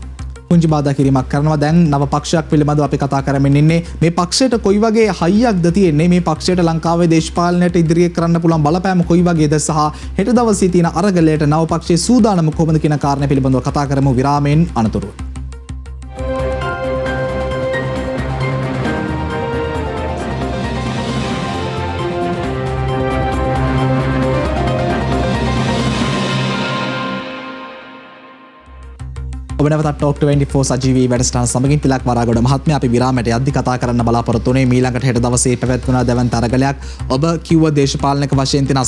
පුංචි බාධා කිරීමක් කරනවා. දැන් නව පක්ෂයක් පිළිබඳව අපි කතා කරමින් ඉන්නේ. මේ පක්ෂයට කොයි වගේ හයියක්ද තියෙන්නේ? මේ පක්ෂයට ලංකාවේ දේශපාලනයට ඉදිරියට කරන්න පුළුවන් බලපෑම කොයි වගේද සහ හෙට දවසේ තියෙන අරගලයට නව පක්ෂයේ සූදානම කොහොමද කියන කාරණේ පිළිබඳව කතා කරමු විරාමයෙන් අනතුරුව. ඔබ නැවතත් ටොක් 24 සජීවී වැඩසටහන සමගින් තිලක් වරාගොඩ මහත්මයා අපි විරාමයට යද්දි කතා කරන්න බලාපොරොත්තු වෙන්නේ ඊළඟට හෙට දවසේ පැවැත්වෙන දැවන්ත අරගලයක්. ඔබ කිව්ව දේශපාලනික වශයෙන් තියෙන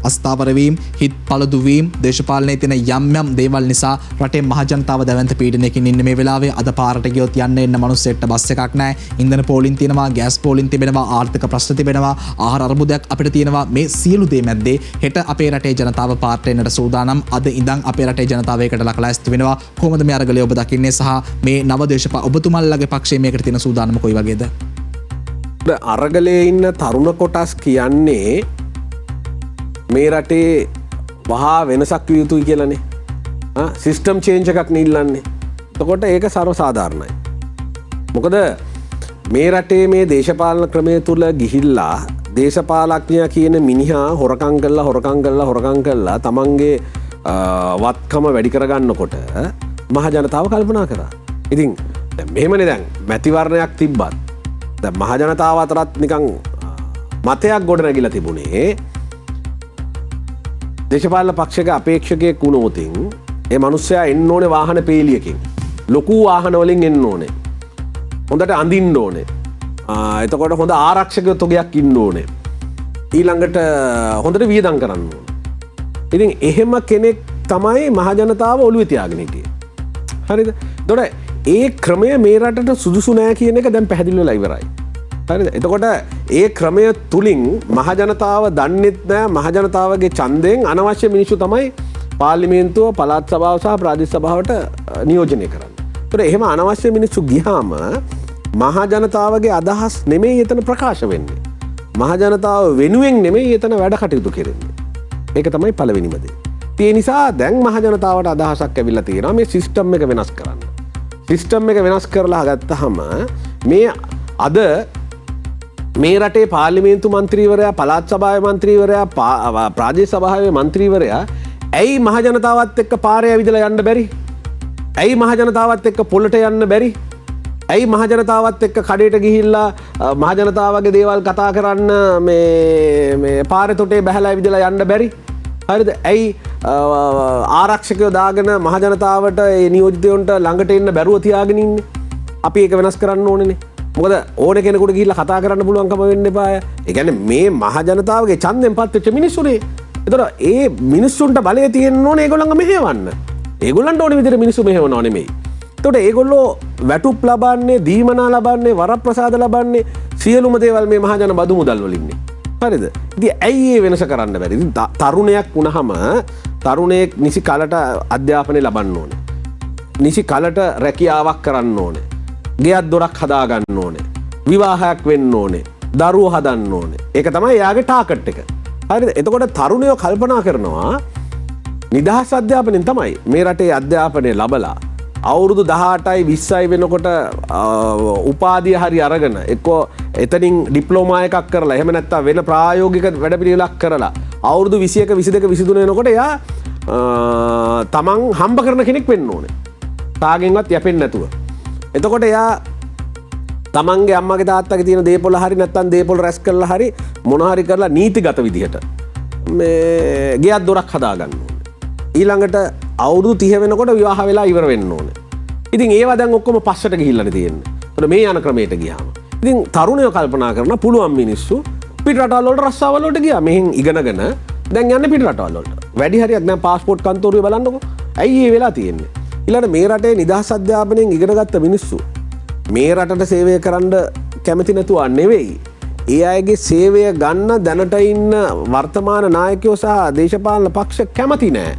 අස්ථාවර වීම, හිත් පළදු වීම, දේශපාලනයේ තියෙන යම් යම් දේවල් නිසා රටේ මහ ජනතාව දැවන්ත පීඩනයකින් ඉන්න මේ වෙලාවේ අද පාරට ගියොත් යන්න එන්න මිනිස්සෙක්ට බස් එකක් නැහැ. ඉන්ධන පෝලින් තියෙනවා, ගෑස් පෝලින් තිබෙනවා, ආර්ථික ප්‍රශ්න තිබෙනවා, ආහාර අර්බුදයක් අපිට තියෙනවා. මේ සියලු දේ මැද්දේ හෙට අපේ රටේ ජනතාව පාරට එන්නට සූදානම්. අද ඉඳන් අපේ රටේ ජනතාව ඒකට ලකලැස්ති වෙනවා. කොහොමද මේ අරගලය ඔබ දකින්නේ සහ මේ නව ඔබතුමල්ලගේ පක්ෂයේ මේකට තියෙන සූදානම කොයි වගේද? අරගලයේ ඉන්න තරුණ කොටස් කියන්නේ මේ රටේ වහා වෙනසක් විය යුතුයි කියලානේ. සිස්ටම් චේන්ජ් එකක් නිල්ලන්නේ. එතකොට ඒක සර්ව සාධාරණයි. මොකද මේ රටේ මේ දේශපාලන ක්‍රමය තුල ගිහිල්ලා දේශපාලඥයා කියන මිනිහා හොරකම් කළා තමන්ගේ වත්කම වැඩි කරගන්නකොට මහ ජනතාව කල්පනා කරා. ඉතින් මෙහෙමනේ දැන් මැතිවරණයක් තිබ්බත් දැන් මහ ජනතාව අතරත් නිකන් මතයක් ගොඩ නැගිලා තිබුණේ දේශපාලන පක්ෂයක අපේක්ෂකයෙක් වුණොතින් ඒ මිනිස්සයා එන්න ඕනේ වාහන පේලියකින්. ලොකු වාහන වලින් එන්න ඕනේ. හොඳට අඳින්න ඕනේ. එතකොට හොඳ ආරක්ෂක තොගයක් ඉන්න ඕනේ. ඊළඟට හොඳට වියදම් කරන්න ඕනේ. ඉතින් එහෙම කෙනෙක් තමයි මහජනතාව ඔළුවේ තියාගෙන හිටියේ. හරිද? එතකොට ඒ ක්‍රමය මේ රටට සුදුසු නෑ කියන එක දැන් පැහැදිලි වෙලා ඉවරයි. හරිද? එතකොට ඒ ක්‍රමය තුලින් මහජනතාව දන්නෙත් නෑ මහජනතාවගේ ඡන්දයෙන් අනවශ්‍ය මිනිස්සු තමයි පාර්ලිමේන්තුව, පළාත් සභාව සහ ප්‍රාදේශ සභාවට නියෝජනය කරන්නේ. එතකොට එහෙම අනවශ්‍ය මිනිස්සු ගියාම මහජනතාවගේ අදහස් නෙමෙයි එතන ප්‍රකාශ වෙන්නේ. මහජනතාව වෙනුවෙන් නෙමෙයි එතන වැඩ කටයුතු කරන්නේ. ඒක තමයි පළවෙනිම දේ. ඒ නිසා දැන් මහජනතාවට අදහසක් ඇවිල්ලා තියෙනවා මේ සිස්ටම් එක වෙනස් කරන්න. සිස්ටම් එක වෙනස් කරලා ගත්තාම මේ අද මේ රටේ පාර්ලිමේන්තු මන්ත්‍රීවරයා, පළාත් සභාවේ මන්ත්‍රීවරයා, ප්‍රාදේශ සභාවේ මන්ත්‍රීවරයා ඇයි මහජනතාවත් එක්ක පාරේ ඇවිදලා යන්න බැරි? ඇයි මහජනතාවත් එක්ක පොළට යන්න බැරි? ඇයි මහජනතාවත් එක්ක කඩේට ගිහිල්ලා මහජනතාවගේ දේවල් කතා කරන්න මේ පාරේ තොටේ බැහැලා ඇවිදලා යන්න බැරි? හරිද? ඇයි ආරක්ෂකයෝ දාගෙන මහජනතාවට ඒ නියෝජිතයන්ට ළඟට එන්න බැරුව තියාගෙන ඉන්නේ? අපි ඒක වෙනස් කරන්න ඕනේනේ. මොකද ඕන කෙනෙකුට ගිහිල්ලා කතා කරන්න පුළුවන්කම වෙන්න එපා. ඒ කියන්නේ මේ මහජනතාවගේ ඡන්දෙන් පත් වෙච්ච මිනිස්සුනේ. ඒතර ඒ මිනිස්සුන්ට බලය තියෙන්න ඕනේ ඒගොල්ලන්ව මෙහෙවන්න. ඒගොල්ලන්ට ඕනේ විදිහට මිනිස්සු මෙහෙවනව නෙමෙයි. එතකොට ඒගොල්ලෝ වැටුප් ලබන්නේ, දීමනා ලබන්නේ, වරප්‍රසාද ලබන්නේ සියලුම දේවල් මේ මහජන බදු මුදල් වලින්නේ. හරිද? ඉතින් ඇයි මේ වෙනස කරන්න බැරි? ඉතින් තරුණයක් වුණාම තරුණයෙක් නිසි කලට අධ්‍යාපනය ලබන්න ඕනේ. නිසි කලට රැකියාවක් කරන්න ඕනේ. ගෙයක් දොරක් හදා ගන්න ඕනේ. විවාහයක් වෙන්න ඕනේ. දරුවෝ හදන්න ඕනේ. ඒක තමයි එයාගේ ටාගට් එක. හරිද? එතකොට තරුණයෝ කල්පනා කරනවා නිදහස් අධ්‍යාපනයෙන් තමයි මේ රටේ අධ්‍යාපනය ලබලා අවුරුදු 18යි 20යි වෙනකොට උපාධිය හරි අරගෙන එක්කෝ එතනින් ඩිප්ලෝමා එකක් කරලා එහෙම නැත්නම් වෙන ප්‍රායෝගික වැඩපිළිවෙලක් කරලා අවුරුදු 21 22 23 වෙනකොට එයා තමන් හම්බ කරන කෙනෙක් වෙන්න ඕනේ. තාගෙන්වත් යැපෙන්නේ නැතුව. එතකොට එයා තමන්ගේ අම්මගේ තාත්තගේ තියෙන දේපොළ හරි නැත්නම් දේපොළ රැස් කරලා හරි මොන හරි කරලා නීතිගත විදිහට මේ ගෙයක් දොරක් හදා ගන්න ඕනේ. ඊළඟට අවුරුදු 30 වෙනකොට විවාහ වෙලා ඉවර වෙන්න ඕනේ. ඉතින් ඒවා දැන් ඔක්කොම පස්සට ගිහිල්ලානේ තියෙන්නේ. ඒතර මේ යන ක්‍රමයට ගියාම. ඉතින් තරුණයෝ කල්පනා කරන පුළුවන් මිනිස්සු පිට රටවල් වලට රස්සාවල් වලට ගියා. මෙහෙන් ඉගෙනගෙන දැන් යන්නේ පිට රටවල් වලට. වැඩි හරියක් දැන් පාස්පෝර්ට් කන්තෝරුවේ බලන්නකෝ. ඇයි ඒ වෙලා තියෙන්නේ? ඊළඟට මේ රටේ නිදහස් අධ්‍යාපනයෙන් ඉගෙනගත්ත මිනිස්සු මේ රටට සේවය කරන්න කැමති නැතුව නෙවෙයි. ඒ අයගේ සේවය ගන්න දැනට ඉන්න වර්තමාන නායකයෝ සහ දේශපාලන පක්ෂ කැමති නෑ.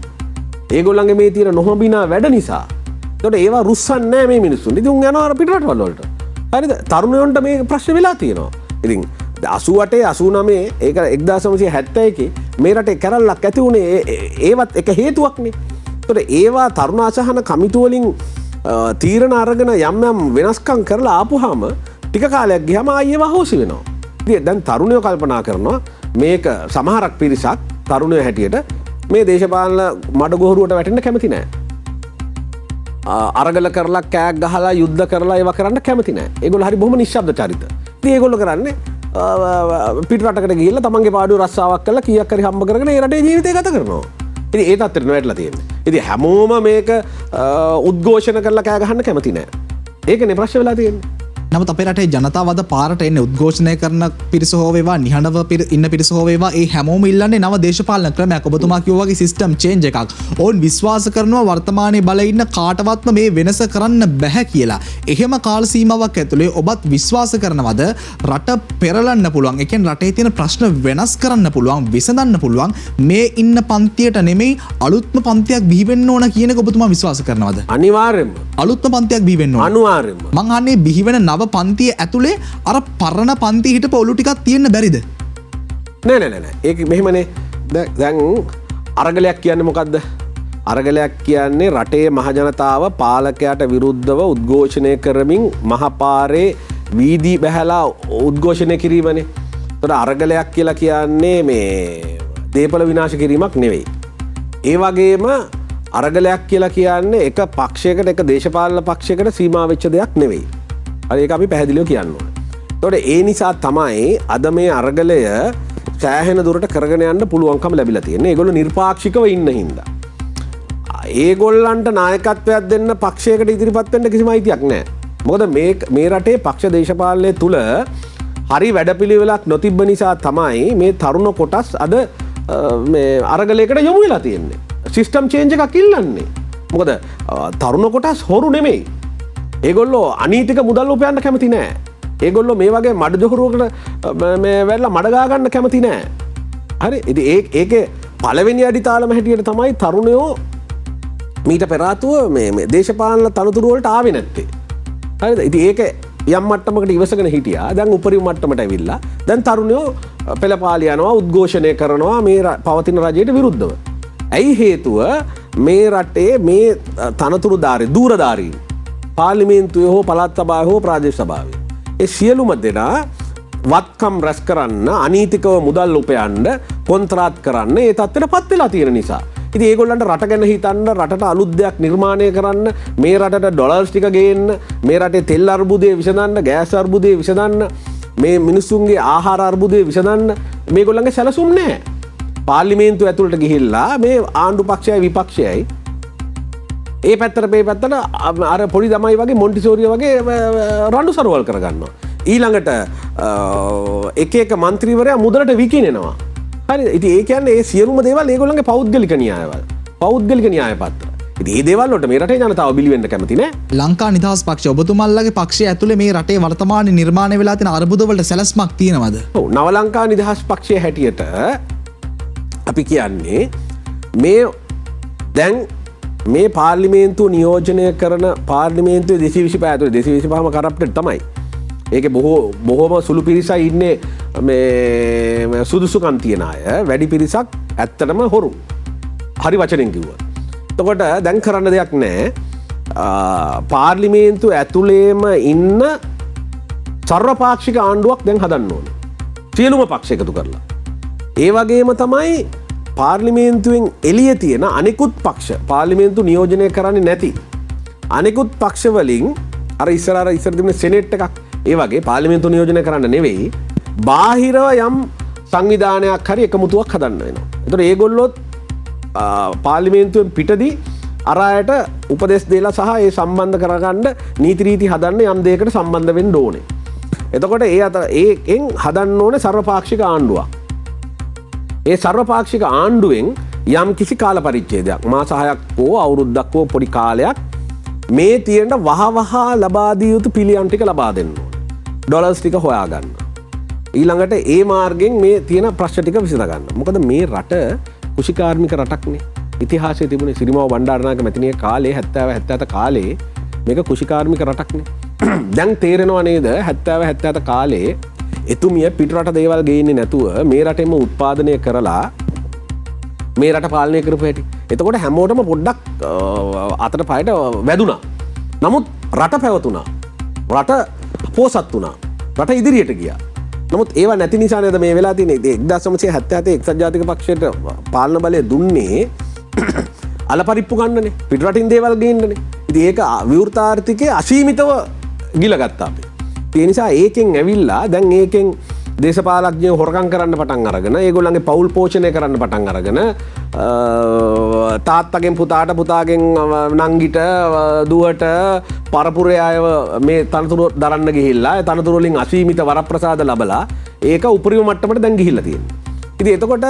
ඒගොල්ලන්ගේ මේ තියෙන නොහොබිනා වැඩ නිසා. ඒකට ඒවා රුස්සන්නේ නෑ මේ මිනිස්සුන්. ඉතින් උන් යනවා පිට රටවල් වලට. හරිද? තරුණයන්ට මේ ප්‍රශ්න වෙලා තියෙනවා. ඉතින් 88 89 ඒක 1971 මේ රටේ කැරල්ලක් ඇති වුණේ ඒවත් එක හේතුවක්නේ. ඒකට ඒවා තරුණ අසහන කමිටු වලින් තීරණ අරගෙන යම් යම් වෙනස්කම් කරලා ආපුවාම ටික කාලයක් ගියාම ආයෙම හොසි වෙනවා. ඉතින් දැන් තරුණයෝ කල්පනා කරනවා මේක සමහරක් පිරිසක් තරුණයෝ හැටියට මේ දේශපාලන මඩගොහරුවට වැටෙන්න කැමති නෑ. අරගල කරලා කෑක් ගහලා යුද්ධ කරලා ඒවා කරන්න කැමති නෑ. ඒගොල්ලෝ හරි බොහොම නිශ්ශබ්ද චරිත. ඉතින් ඒගොල්ලෝ කරන්නේ පිට රටකට ගිහිල්ලා තමන්ගේ පාඩුව රස්සාවක් කරලා කීයක් හරි හම්බ කරගෙන ඒ රටේ ජීවිතය ගත කරනවා. ඉතින් ඒ තත්ත්වෙට වැටලා තියෙන්නේ. ඉතින් හැමෝම මේක උද්ඝෝෂණ කරලා කෑ ගහන්න කැමති නෑ. ඒකනේ ප්‍රශ්න වෙලා තියෙන්නේ. නමුත් අපේ රටේ ජනතාව අද පාරට එන්නේ උද්ඝෝෂණය කරන පිරිස හෝ වේවා නිහඬව ඉන්න පිරිස හෝ වේවා ඒ හැමෝම ඉල්ලන්නේ නව දේශපාලන ක්‍රමයක්. ඔබතුමා කිව්වා වගේ සිස්ටම් චේන්ජ් එකක්. ඕන් විශ්වාස කරනවා වර්තමානයේ බල ඉන්න කාටවත්ම මේ වෙනස කරන්න බැහැ කියලා. එහෙම කාල සීමාවක් ඇතුලේ ඔබත් විශ්වාස කරනවද රට පෙරලන්න පුළුවන්? ඒ කියන්නේ රටේ තියෙන ප්‍රශ්න වෙනස් කරන්න පුළුවන්, විසඳන්න පුළුවන්. මේ ඉන්න පන්තියට නෙමෙයි අලුත්ම පන්තියක් බිහි වෙන්න ඕන කියන එක ඔබතුමා විශ්වාස කරනවද? අනිවාර්යෙන්ම. අලුත්ම පන්තියක් බිහි වෙන්න ඕන. අනිවාර්යෙන්ම. මං අහන්නේ බිහි වෙන නව පන්තිය ඇතුලේ අර පරණ පන්ති හිටපු ඔලු ටිකක් තියෙන්න බැරිද? නෑ. ඒක මෙහෙමනේ. දැන් අරගලයක් කියන්නේ මොකද්ද? අරගලයක් කියන්නේ රටේ මහජනතාව පාලකයාට විරුද්ධව උද්ඝෝෂණය කරමින් මහපාරේ වීදි බැහැලා උද්ඝෝෂණය කිරීමනේ. ඒතර අරගලයක් කියලා කියන්නේ මේ දේපල විනාශ කිරීමක් නෙවෙයි. ඒ වගේම අරගලයක් කියලා කියන්නේ එක පක්ෂයකට එක දේශපාලන පක්ෂයකට සීමා වෙච්ච දෙයක් නෙවෙයි. හරි ඒක අපි පැහැදිලිව කියන්න ඕනේ. ඒතකොට ඒ නිසා තමයි අද මේ අරගලය සෑහෙන දුරට කරගෙන යන්න පුළුවන්කම ලැබිලා තියෙන්නේ. ඒගොල්ලෝ නිර්පාක්ෂිකව ඉන්න හින්දා. ඒගොල්ලන්ට නායකත්වයක් දෙන්න පක්ෂයකට ඉදිරිපත් වෙන්න කිසිම අයිතියක් නැහැ. මොකද මේ රටේ පක්ෂ දේශපාලනය තුල හරි වැඩපිළිවෙලක් නොතිබ්බ නිසා තමයි මේ තරුණ කොටස් අද මේ අරගලයකට යොමු වෙලා තියෙන්නේ. සිස්ටම් චේන්ජ් එකක් ඉල්ලන්නේ. මොකද තරුණ කොටස් හොරු නෙමෙයි. ඒගොල්ලෝ අනීතික මුදල් උපයන්න කැමති නෑ. ඒගොල්ලෝ මේ වගේ මඩ ජොහරුවකට මේ වැල්ලා මඩ ගා ගන්න කැමති නෑ. හරි. ඉතින් ඒකේ පළවෙනි අඩිතාලම හැටියට තමයි තරුණයෝ මීට පෙර ආතුව මේ දේශපාලන තනතුරු වලට ආවේ නැත්තේ. හරිද? ඉතින් ඒක යම් මට්ටමකට ඉවසගෙන හිටියා. දැන් උපරිම මට්ටමට ඇවිල්ලා දැන් තරුණයෝ පෙළපාලි යනවා, උද්ඝෝෂණය කරනවා මේ පවතින රජයට විරුද්ධව. ඇයි හේතුව? මේ රටේ මේ තනතුරුධාරී දූරධාරීන් පාර්ලිමේන්තුවේ හෝ පළාත් සභාවේ හෝ ප්‍රාදේශ සභාවේ ඒ සියලුම දෙනා වත්කම් රැස් කරන්න, අනීතිකව මුදල් උපයන්න, කොන්ත්‍රාත් කරන්න ඒ තත්ත්වයට පත් වෙලා තියෙන නිසා. ඉතින් ඒගොල්ලන්ට රට ගැන හිතන්න, රටට අලුත් දෙයක් නිර්මාණය කරන්න, මේ රටට ඩොලර්ස් ටික ගේන්න, මේ රටේ තෙල් අර්බුදය විසඳන්න, ගෑස් අර්බුදය විසඳන්න, මේ මිනිස්සුන්ගේ ආහාර අර්බුදය විසඳන්න මේගොල්ලන්ගේ සැලසුම් නැහැ. පාර්ලිමේන්තුව ඇතුළට ගිහිල්ලා මේ ආණ්ඩු පක්ෂයයි විපක්ෂයයි ඒ පැත්තට මේ පැත්තට අර පොඩි ළමයි වගේ මොන්ටිසෝරිය වගේ රණ්ඩු සරුවල් කරගන්නවා. ඊළඟට එක මන්ත්‍රීවරයා මුදලට විකිනෙනවා. හරිද? ඉතින් ඒ කියන්නේ ඒ සියලුම දේවල් ඒගොල්ලන්ගේ පෞද්ගලික න්‍යායවල. පෞද්ගලික න්‍යාය පත්‍ර. ඉතින් මේ දේවල් වලට මේ රටේ ජනතාව බිලි වෙන්න කැමති නෑ. ලංකා නිදහස් පක්ෂ ඔබතුමාලගේ පක්ෂය ඇතුලේ මේ රටේ වර්තමානයේ නිර්මාණය වෙලා තියෙන අර්බුද වලට සැලැස්මක් තියෙනවද? ඔව්. නව ලංකා නිදහස් පක්ෂය හැටියට අපි කියන්නේ මේ දැන් මේ පාර්ලිමේන්තුව නියෝජනය කරන පාර්ලිමේන්තුවේ 225 ඇතුළේ 225ම කරප්ටඩ් තමයි. ඒකේ බොහෝම සුළු පිරිසයි ඉන්නේ මේ සුදුසුකම් තියන අය. වැඩි පිරිසක් ඇත්තටම හොරු. හරි වචනෙන් කිව්වා. එතකොට දැන් කරන්න දෙයක් නැහැ. පාර්ලිමේන්තුව ඇතුළේම ඉන්න සර්වපාක්ෂික ආණ්ඩුවක් දැන් හදන්න ඕනේ. සියලුම පක්ෂ එකතු කරලා. ඒ වගේම තමයි පාර්ලිමේන්තුවෙන් එළිය තියෙන අනිකුත් පක්ෂ පාර්ලිමේන්තු නියෝජනය කරන්නේ නැති අනිකුත් පක්ෂ වලින් අර ඉස්සර තිබුණ සෙනෙට් එකක් ඒ වගේ පාර්ලිමේන්තු නියෝජනය කරන්න නෙවෙයි බාහිරව යම් සංවිධානයක් හරි එකමුතුවක් හදන්න වෙනවා. ඒතකොට ඒගොල්ලොත් පාර්ලිමේන්තුවෙන් පිටදී අරයට උපදෙස් දීලා සහ ඒ සම්බන්ධ කරගන්න නීති රීති හදන්න යම් දෙයකට සම්බන්ධ වෙන්න ඕනේ. එතකොට ඒ අතර ඒකෙන් හදන්න ඕනේ සර්වපාක්ෂික ආණ්ඩුවක්. ඒ සර්වපාක්ෂික ආණ්ඩුවෙන් යම් කිසි කාල පරිච්ඡේදයක් මාස 6ක් හෝ අවුරුද්දක් හෝ පොඩි කාලයක් මේ තියෙන වහවහ ලබා දිය යුතු පිළියම් ටික ලබා දෙන්න ඕනේ. ඩොලර්ස් ටික හොයාගන්න. ඊළඟට ඒ මාර්ගෙන් මේ තියෙන ප්‍රශ්න ටික විසඳගන්න. මොකද මේ රට කුෂිකාර්මික රටක්නේ. ඉතිහාසයේ තිබුණේ සිරිමාව බණ්ඩාරනායක මැතිනිය කාලේ 70 77 කාලේ මේක කුෂිකාර්මික රටක්නේ. දැන් තේරෙනවා නේද 70 77 කාලේ එතුමිය පිටරට දේවල් ගේන්නේ නැතුව මේ රටෙම උත්පාදනය කරලා මේ රට පාලනය කරපු හැටි. එතකොට හැමෝටම පොඩ්ඩක් අතට පයට වැදුනා. නමුත් රට පැවතුනා. රට පෝසත් වුණා. රට ඉදිරියට ගියා. නමුත් ඒවා නැති නිසා නේද මේ වෙලා තියෙන්නේ 1977 එක්සත් ජාතික පක්ෂයට පාලන බලය දුන්නේ අලපරිප්පු ගන්නනේ. පිටරටින් දේවල් ගේන්නනේ. ඉතින් ඒක විවෘතාර්ථිකයේ අසීමිතව ගිලගත්තා අපි. ඒ නිසා ඒකෙන් ඇවිල්ලා දැන් ඒකෙන් දේශපාලඥයෝ හොරකම් කරන්න පටන් අරගෙන ඒගොල්ලන්ගේ පවුල් පෝෂණය කරන්න පටන් අරගෙන තාත්තගෙන් පුතාට පුතාගෙන් නංගිට දුවට පරපුරේ අයව මේ තනතුරු දරන්න ගිහිල්ලා ඒ තනතුරු වලින් අසීමිත වරප්‍රසාද ලැබලා ඒක උපරිම මට්ටමට දැන් ගිහිල්ලා තියෙනවා. ඉතින් එතකොට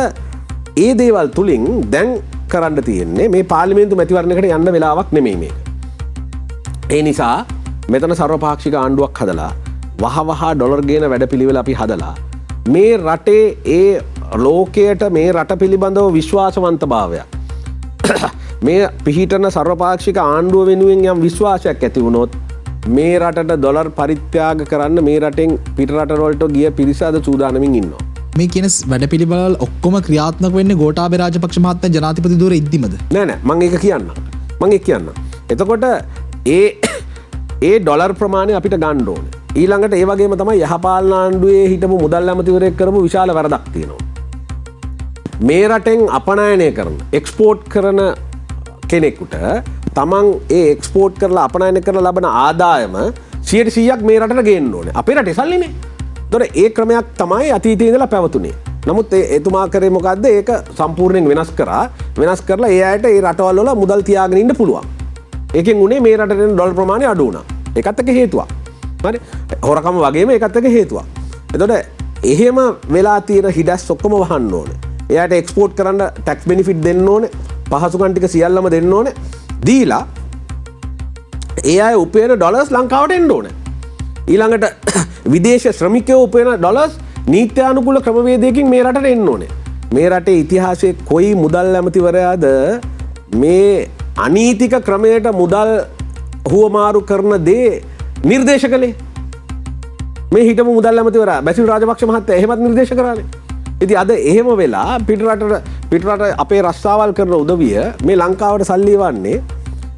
ඒ දේවල් තුලින් දැන් කරන්න තියෙන්නේ මේ පාර්ලිමේන්තු මැතිවරණයකට යන්න වෙලාවක් නෙමෙයි මේක. ඒ නිසා මෙතන සර්වපාක්ෂික ආණ්ඩුවක් හදලා වහවහ ඩොලර් ගේන වැඩපිළිවෙල අපි හදලා මේ රටේ ඒ ලෝකයට මේ රට පිළිබඳව විශ්වාසවන්තභාවයක් මේ පිහිටන සර්වපාක්ෂික ආණ්ඩුව වෙනුවෙන් යම් විශ්වාසයක් ඇති වුණොත් මේ රටට ඩොලර් පරිත්‍යාග කරන්න මේ රටෙන් පිට රටවලට ගිය පිරිස අද සූදානමින් ඉන්නවා. මේ කියන වැඩපිළිවෙල ඔක්කොම ක්‍රියාත්මක වෙන්නේ ගෝඨාභය රාජපක්ෂ මහත්මයා ජනාධිපති ධුරේ ඉද්දිමද? නෑ මම ඒක කියන්න. එතකොට ඒ ඩොලර් ප්‍රමාණය අපිට ගන්න ඕනේ. ඊළඟට ඒ වගේම තමයි යහපාලන ආණ්ඩුවේ හිටපු මුදල් ඇමතිවරයෙක් කරපු විශාල වැරදක් තියෙනවා. මේ රටෙන් අපනයනය කරන එක්ස්පෝර්ට් කරන කෙනෙකුට තමන් ඒ එක්ස්පෝර්ට් කරලා අපනයනය කරලා ලබන ආදායම 100% මේ රටට ගේන්න ඕනේ. අපේ රටේ සල්ලිනේ. ඒතොර ඒ ක්‍රමයක් තමයි අතීතයේ ඉඳලා පැවතුනේ. නමුත් එතුමා කරේ මොකද්ද? ඒක සම්පූර්ණයෙන් වෙනස් කරලා ඒ අයට ඒ රටවල් වල මුදල් තියාගෙන ඉන්න පුළුවන්. ඒකෙන් උනේ මේ රටට එන ඩොලර් ප්‍රමාණය අඩු වුණා. ඒකත් එක හේතුවක්. හරි? හොරකම වගේම ඒකත් එක හේතුවක්. එතකොට එහෙම වෙලා තියෙන හිඩස් ඔක්කොම වහන්න ඕනේ. එයාට එක්ස්පෝර්ට් කරන්න ටැක්ස් බෙනිෆිට් දෙන්න ඕනේ. පහසුකම් ටික සියල්ලම දෙන්න ඕනේ. දීලා ඒ අය උපයන ඩොලර්ස් ලංකාවට එන්න ඕනේ. ඊළඟට විදේශ ශ්‍රමිකයෝ උපයන ඩොලර්ස් නීත්‍යානුකූල ක්‍රමවේදයකින් මේ රටට එන්න ඕනේ. මේ රටේ ඉතිහාසයේ කොයි මුදල් ඇමතිවරයාද මේ අනීතික ක්‍රමයට මුදල් හුවමාරු කරන දේ නිර්දේශ කළේ? මේ හිටපු මුදල් ඇමතිවරයා බැසිල් රාජපක්ෂ මහත්තයා එහෙමත් නිර්දේශ කරානේ. ඉතින් අද එහෙම වෙලා පිටරට අපේ රස්සාවල් කරන උදවිය මේ ලංකාවට සල්ලි වන්නේ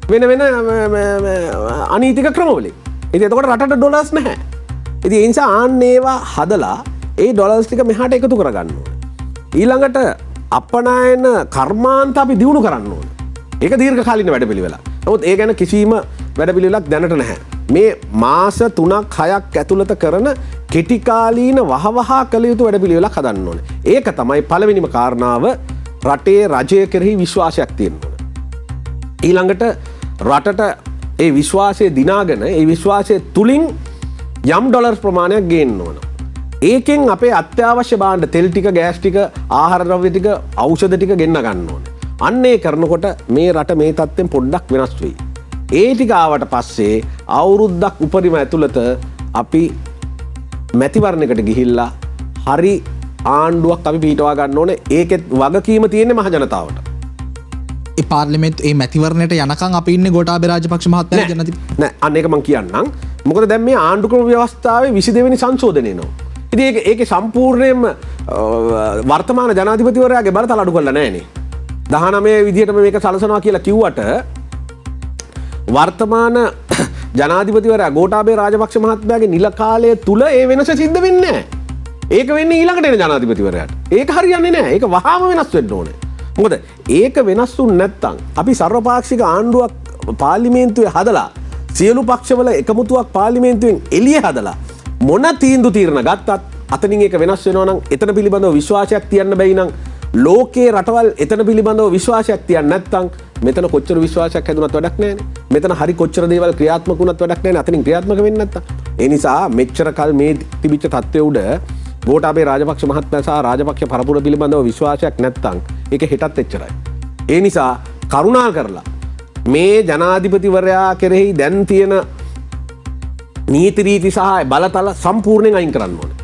වෙන අනීතික ක්‍රමවලින්. ඉතින් එතකොට රටට ඩොලර්ස් නැහැ. ඉතින් ඒ නිසා ආන්නේවා හදලා ඒ ඩොලර්ස් ටික මෙහාට එකතු කරගන්න ඕනේ. ඊළඟට අපනයන කර්මාන්ත අපි දියුණු කරන්න ඕනේ. ඒක දීර්ඝකාලීන වැඩපිළිවෙලක්. නමුත් ඒ ගැන කිසිම වැඩපිළිවෙලක් දැනට නැහැ. මේ මාස 3ක් 6ක් ඇතුළත කරන කෙටිකාලීන වහවහා කළ යුතු වැඩපිළිවෙලක් හදන්න ඕනේ. ඒක තමයි පළවෙනිම කාරණාව. රටේ රජය කෙරෙහි විශ්වාසයක් තියෙන්න ඕනේ. ඊළඟට රටට ඒ විශ්වාසය දිනාගෙන ඒ විශ්වාසය තුලින් යම් ඩොලර්ස් ප්‍රමාණයක් ගේන්න ඕන. ඒකෙන් අපේ අත්‍යවශ්‍ය භාණ්ඩ තෙල් ටික, ගෑස් ටික, ආහාර ද්‍රව්‍ය ටික, ඖෂධ ටික ගෙන්න ගන්න ඕනේ. අන්න ඒ කරනකොට මේ රට මේ තත්ත්වෙන් පොඩ්ඩක් වෙනස් වෙයි. ඒ ටික ආවට පස්සේ අවුරුද්දක් උපරිම ඇතුළත අපි මැතිවරණයකට ගිහිල්ලා හරි ආණ්ඩුවක් අපි පිටවා ගන්න ඕනේ. ඒකෙත් වගකීම තියෙන්නේ මහ ජනතාවට. ඒ පාර්ලිමේන්තු ඒ මැතිවරණයට යනකම් අපි ඉන්නේ ගෝඨාභය රාජපක්ෂ මහත්තයා ජනාධිපති. නෑ අන්න ඒක මම කියන්නම්. මොකද දැන් මේ ආණ්ඩුක්‍රම ව්‍යවස්ථාවේ 22 වෙනි සංශෝධනය එනවා. ඉතින් ඒකේ සම්පූර්ණයෙන්ම වර්තමාන ජනාධිපතිවරයාගේ බලතල අඩු කරලා නෑනේ. 19 විදිහටම මේක සලසනවා කියලා කිව්වට වර්තමාන ජනාධිපතිවරයා ගෝඨාභය රාජපක්ෂ මහත්මයාගේ නිල කාලය තුල ඒ වෙනස සිද්ධ වෙන්නේ නැහැ. ඒක වෙන්නේ ඊළඟට එන ජනාධිපතිවරයාට. ඒක හරියන්නේ නැහැ. ඒක වහාම වෙනස් වෙන්න ඕනේ. මොකද ඒක වෙනස් වුනේ නැත්නම් අපි සර්වපාක්ෂික ආණ්ඩුවක් පාර්ලිමේන්තුවේ හදලා සියලු පක්ෂවල එකමුතුවක් පාර්ලිමේන්තුවෙන් එළිය හදලා මොන තීන්දුව తీරන ගත්තත් අතනින් ඒක වෙනස් වෙනවා නම් එතන පිළිබඳව විශ්වාසයක් තියන්න බැයි නම් ලෝකයේ රටවල් එතන පිළිබඳව විශ්වාසයක් තියන්නේ නැත්නම් මෙතන කොච්චර විශ්වාසයක් හැදුනත් වැඩක් නැහැ නේ. මෙතන හරි කොච්චර දේවල් ක්‍රියාත්මක වුණත් වැඩක් නැහැ නේ. අතනින් ක්‍රියාත්මක වෙන්නේ නැත්තම්. ඒ නිසා මෙච්චර කල් මේ තිබිච්ච තත්ත්වයේ උඩ ගෝඨාභය රාජපක්ෂ මහත්මයා සහ රාජපක්ෂ පරපුර පිළිබඳව විශ්වාසයක් නැත්නම් ඒක හෙටත් එච්චරයි. ඒ නිසා කරුණා කරලා මේ ජනාධිපතිවරයා කෙරෙහි දැන් තියෙන නීති රීති සහ බලතල සම්පූර්ණයෙන් අයින් කරන්න ඕනේ.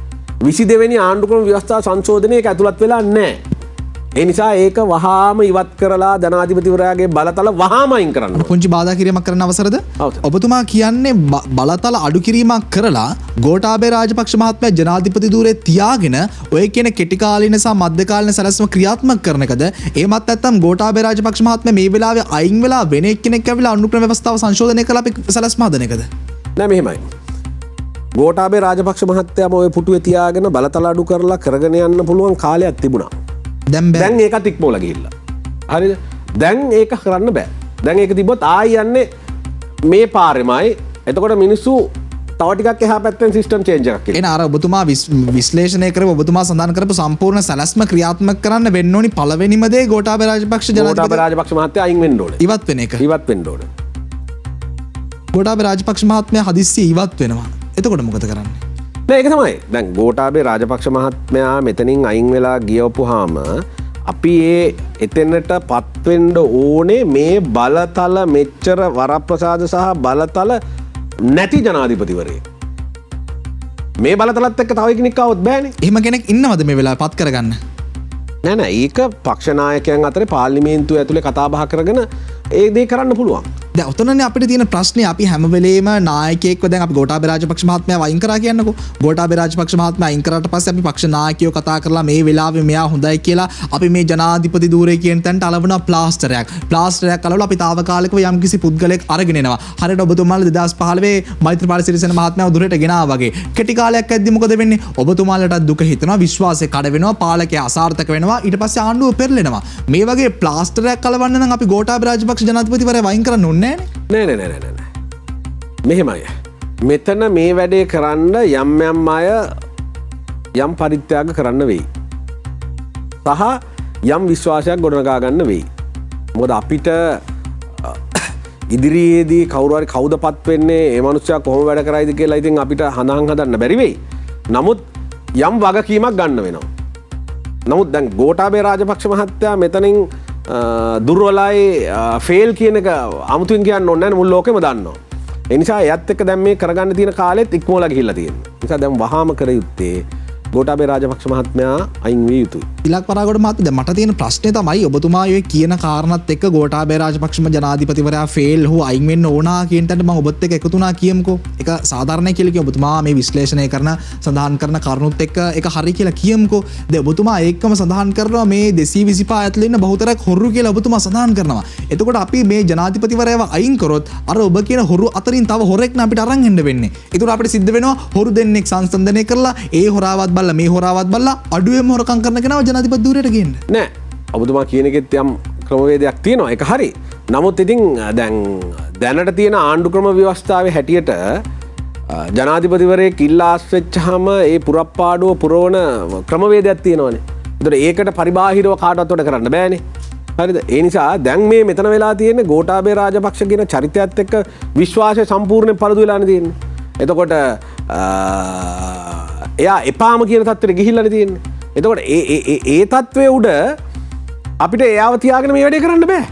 22 වෙනි ආණ්ඩුක්‍රම ව්‍යවස්ථා සංශෝධනයක ඇතුළත් වෙලා නැහැ. ඒ නිසා ඒක වහාම ඉවත් කරලා ජනාධිපතිවරයාගේ බලතල වහාම අයින් කරන්න ඕනේ. පුංචි බාධා කිරීමක් කරන්න අවසරද? ඔබතුමා කියන්නේ බලතල අඩු කිරීමක් කරලා ගෝඨාභය රාජපක්ෂ මහත්මයා ජනාධිපති ධූරයේ තියාගෙන ඔය කියන කෙටි කාලීන සහ මධ්‍ය කාලීන සැලැස්ම ක්‍රියාත්මක කරන එකද? එහෙමත් නැත්නම් ගෝඨාභය රාජපක්ෂ මහත්මයා මේ වෙලාවේ අයින් වෙලා වෙන එක්කෙනෙක් ඇවිල්ලා අනුක්‍රම ව්‍යවස්ථාව සංශෝධනය කරලා අපි සැලැස්ම හදන එකද? නෑ මෙහෙමයි. ගෝඨාභය රාජපක්ෂ මහත්තයාම ඔය පුටුවේ තියාගෙන බලතල අඩු කරලා කරගෙන යන්න පුළුවන් කාලයක් තිබුණා. දැන් ඒකත් ඉක්මවලා ගිහිල්ලා. හරිද? දැන් ඒක කරන්න බෑ. දැන් ඒක තිබ්බොත් ආයි යන්නේ මේ පාරෙමයි. එතකොට මිනිස්සු තව ටිකක් එහා පැත්තෙන් සිස්ටම් චේන්ජ් එකක් එන අර ඔබතුමා විශ්ලේෂණය කරපු ඔබතුමා සඳහන් කරපු සම්පූර්ණ සැලැස්ම ක්‍රියාත්මක කරන්න වෙන්න ඕනි පළවෙනිම දේ ගෝඨාභය රාජපක්ෂ ගෝඨාභය රාජපක්ෂ මහත්තයා අයින් වෙන්න ඕනේ. ඉවත් වෙන එක. ඉවත් වෙන්න ඕනේ. ගෝඨාභය රාජපක්ෂ මහත්මයා හදිස්සිය ඉවත් වෙනවා. එතකොට මොකද කරන්නේ? නෑ ඒක තමයි. දැන් ගෝඨාභය රාජපක්ෂ මහත්මයා මෙතනින් අයින් වෙලා ගියවපුවාම අපි එතෙන්නට පත්වෙන්න ඕනේ මේ බලතල මෙච්චර වරප්‍රසාද සහ බලතල නැති ජනාධිපතිවරයෙක්. මේ බලතලත් එක්ක තව කෙනෙක් આવොත් බෑනේ. එහෙම කෙනෙක් ඉන්නවද මේ වෙලාවේ පත් කරගන්න? නෑ නෑ ඒක පක්ෂ නායකයන් අතරේ පාර්ලිමේන්තුව ඇතුලේ කතා බහ කරගෙන ඒ දේ කරන්න පුළුවන්. දැන් ඔතනනේ අපිට තියෙන ප්‍රශ්නේ අපි හැම වෙලේම නායකයෙක්ව දැන් අපි ගෝඨාභය රාජපක්ෂ මහත්මයා වයින් කරා කියන්නකෝ. ගෝඨාභය රාජපක්ෂ මහත්මයා අයින් කරාට පස්සේ අපි පක්ෂ නායකයෝ කතා කරලා මේ වෙලාවේ මෙයා හොඳයි කියලා අපි මේ ජනාධිපති ධූරය කියන තැනට අලවනවා ප්ලාස්ටරයක්. ප්ලාස්ටරයක් අලවලා අපි తాවකාලිකව යම්කිසි පුද්ගලයෙක් අරගෙන එනවා. හරියට ඔබතුමාලා 2015 මෛත්‍රීපාල සිරිසේන මහත්මයාව ධූරයට ගෙනාවා වගේ. කෙටි කාලයක් ඇද්දි මොකද වෙන්නේ? ඔබතුමාලට දුක හිතෙනවා, විශ්වාසය කඩ වෙනවා, පාලකයා අසාර්ථක වෙනවා, ඊට පස්සේ ආණ්ඩුව පෙරලෙනවා. මේ වගේ ප්ලාස්ටරයක් අලවන්න නම් අපි ගෝඨාභය රාජපක්ෂ ජනාධිපතිවරයා වයින් කරන්න ඕනේ නෑනේ. නෑ. මෙහෙමයි. මෙතන මේ වැඩේ කරන්න යම් යම් අය යම් පරිත්‍යාග කරන්න වෙයි. සහ යම් විශ්වාසයක් ගොඩනගා ගන්න වෙයි. මොකද අපිට ඉදිරියේදී කවුරු හරි කවුදපත් වෙන්නේ ඒ මනුස්සයා කොහොම වැඩ කරයිද කියලා ඉතින් අපිට හඳහන් හදන්න බැරි වෙයි. නමුත් යම් වගකීමක් ගන්න වෙනවා. නමුත් දැන් ගෝඨාභය රාජපක්ෂ මහත්තයා මෙතනින් දුර්වලයි ෆේල් කියන එක අමුතුවෙන් කියන්න ඕනේ නැහැ මුළු ලෝකෙම දන්නවා. ඒ නිසා එයත් එක්ක දැන් මේ කරගන්න තියෙන කාලෙත් ඉක්මවලා ගිහිල්ලා තියෙනවා. ඒ නිසා දැන් වහාම කර යුත්තේ ගෝඨාභය රාජපක්ෂ මහත්මයා අයින් විය යුතුයි. තිලක් පරාගොඩ මහත්තයා දැන් මට තියෙන ප්‍රශ්නේ තමයි ඔබතුමා ඔය කියන කාරණාත් එක්ක ගෝඨාභය රාජපක්ෂම ජනාධිපතිවරයා ෆේල් හෝ අයින් වෙන්න ඕනා කියන තැනට මම ඔබත් එක්ක එකතු වුණා කියමුකෝ. ඒක සාධාරණයි කියලා කියමු. ඔබතුමා මේ විශ්ලේෂණය කරන සඳහන් කරන කරුණුත් එක්ක ඒක හරි කියලා කියමුකෝ. දැන් ඔබතුමා ඒකම සඳහන් කරනවා මේ 225 ඇතුළේ ඉන්න බහුතරයක් හොරු කියලා ඔබතුමා සඳහන් කරනවා. එතකොට අපි මේ ජනාධිපතිවරයාව අයින් කරොත් අර ඔබ කියන හොරු අතරින් තව හොරෙක් න අපිට අරන් එන්න වෙන්නේ. ඒතකොට අපිට සිද්ධ වෙනවා හොරු දෙන්නෙක් සංසන්දනය කරලා ඒ හොරාවත් බල්ලා මේ හොරාවත් බල්ලා අඩුවෙන් හොරකම් කරන කෙනාව ජනාධිපති ධූරයට ගේන්න. නෑ. ඔබතුමා කියන එකෙත් යම් ක්‍රමවේදයක් තියෙනවා. ඒක හරි. නමුත් ඉතින් දැන් දැනට තියෙන ආණ්ඩු ක්‍රම ව්‍යවස්ථාවේ හැටියට ජනාධිපතිවරයෙක් ඉල්ලාස් වෙච්චාම ඒ පුරප්පාඩුව පුරවන ක්‍රමවේදයක් තියෙනවානේ. ඒතර ඒකට පරිබාහිරව කාටවත් උඩ කරන්න බෑනේ. හරිද? ඒ නිසා දැන් මේ මෙතන වෙලා තියෙන්නේ ගෝඨාභය රාජපක්ෂ කියන චරිතයත් එක්ක විශ්වාසය සම්පූර්ණයෙන් පළුදු වෙලානේ තියෙන්නේ. එතකොට එයා එපාම කියන තත්ත්වෙට ගිහිල්ලානේ තියෙන්නේ. එතකොට ඒ තත්ත්වයේ උඩ අපිට එයාව තියාගෙන මේ වැඩේ කරන්න බෑ.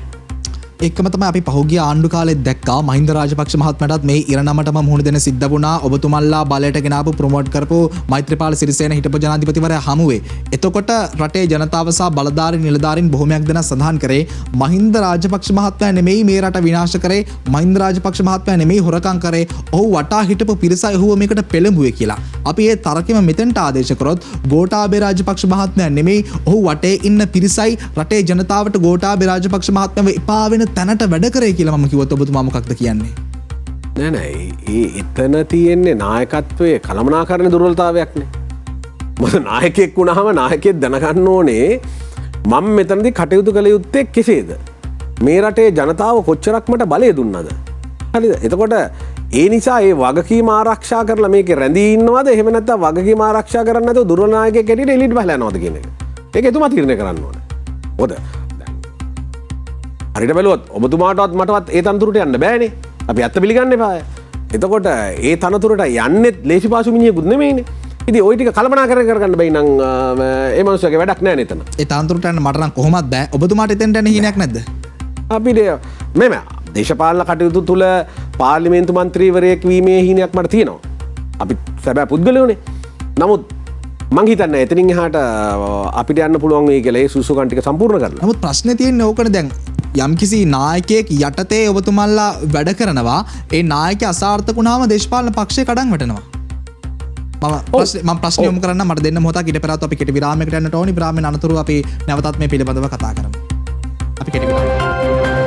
එක්කම තමයි අපි පහුගිය ආණ්ඩු කාලෙත් දැක්කා මහින්ද රාජපක්ෂ මහත්මයාටත් මේ ඉරණමටම මුහුණ දෙන්න සිද්ධ වුණා. ඔබතුමන්ලා බලයට ගෙනාපු ප්‍රොමෝට් කරපු මෛත්‍රීපාල සිරිසේන හිටපු ජනාධිපතිවරයා හමුවේ. එතකොට රටේ ජනතාව සහ බලධාරී නිලධාරීන් බොහොමයක් දෙනා සඳහන් කරේ මහින්ද රාජපක්ෂ මහත්මයා නෙමෙයි මේ රට විනාශ කරේ, මහින්ද රාජපක්ෂ මහත්මයා නෙමෙයි හොරකම් කරේ, ඔහු වටා හිටපු පිරිසයි ඔහුව මේකට පෙළඹුවේ කියලා. අපි ඒ තරකෙම මෙතෙන්ට ආදේශ කරොත් ගෝඨාභය රාජපක්ෂ මහත්මයා නෙමෙයි ඔහු වටේ ඉන්න පිරිසයි රටේ ජනතාවට ගෝඨාභය රාජපක්ෂ මහත්මයාව එපා වෙන තැනට වැඩ කරේ කියලා මම කිව්වොත් ඔබතුමා මොකක්ද කියන්නේ? නෑ එතන තියෙන්නේ නායකත්වයේ කළමනාකරණ දුර්වලතාවයක්නේ. මොකද නායකයෙක් වුණාම නායකයෙක් දැනගන්න ඕනේ මම මෙතනදී කටයුතු කළ යුත්තේ කෙසේද? මේ රටේ ජනතාව කොච්චරක් මට බලය දුන්නද? හරිද? එතකොට ඒ නිසා ඒ වගකීම ආරක්ෂා කරලා මේකේ රැඳී ඉන්නවද? එහෙම නැත්නම් වගකීම ආරක්ෂා කරන්නේ නැතුව දුර්වල නායකයෙක් හැටියට එළියට බහලා යනවද කියන එක. ඒක එතුමා තීරණය කරන්න ඕනේ. හොද හරිට බැලුවත් ඔබතුමාටත් මටවත් ඒ තනතුරට යන්න බෑනේ අපි ඇත්ත පිළිගන්න එපාය එතකොට ඒ තනතුරට යන්නෙත් ලේසි පාසු මිනිහෙකුත් නෙමෙයිනේ ඉතින් ওই ටික කල්පනා කරගන්න බැයි නම් ඒ මනුස්සයාගේ වැඩක් නැහැ නේතන ඒ තනතුරට යන්න මට නම් කොහොමත් බෑ ඔබතුමාට එතෙන්ට යන්න හීනයක් නැද්ද අපිට මෙම දේශපාලන කටයුතු තුළ පාර්ලිමේන්තු මන්ත්‍රීවරයෙක් වීමේ හීනයක් මට තියෙනවා අපි සැබෑ පුද්ගලයෝනේ නමුත් මං හිතන්නේ එතනින් එහාට අපිට යන්න පුළුවන් වෙයි කියලා ඒ සුසුකම් ටික සම්පූර්ණ කරලා නමුත් ප්‍රශ්නේ තියෙන්නේ ඕකනේ දැන් යම්කිසි නායකයෙක් යටතේ ඔබතුමල්ලා වැඩ කරනවා ඒ නායක අසාර්ථක වුණාම දේශපාලන පක්ෂය කඩන් වැටෙනවා මම ප්‍රශ්න යොමු කරන්න මට දෙන්න මොහොතක් ඊට පෙර අපි කෙටි විරාමයකට යන්නට ඕනි විරාමයෙන් අනතුරු අපි නැවතත් මේ පිළිබඳව කතා කරමු අපි කෙටි විරාමයක්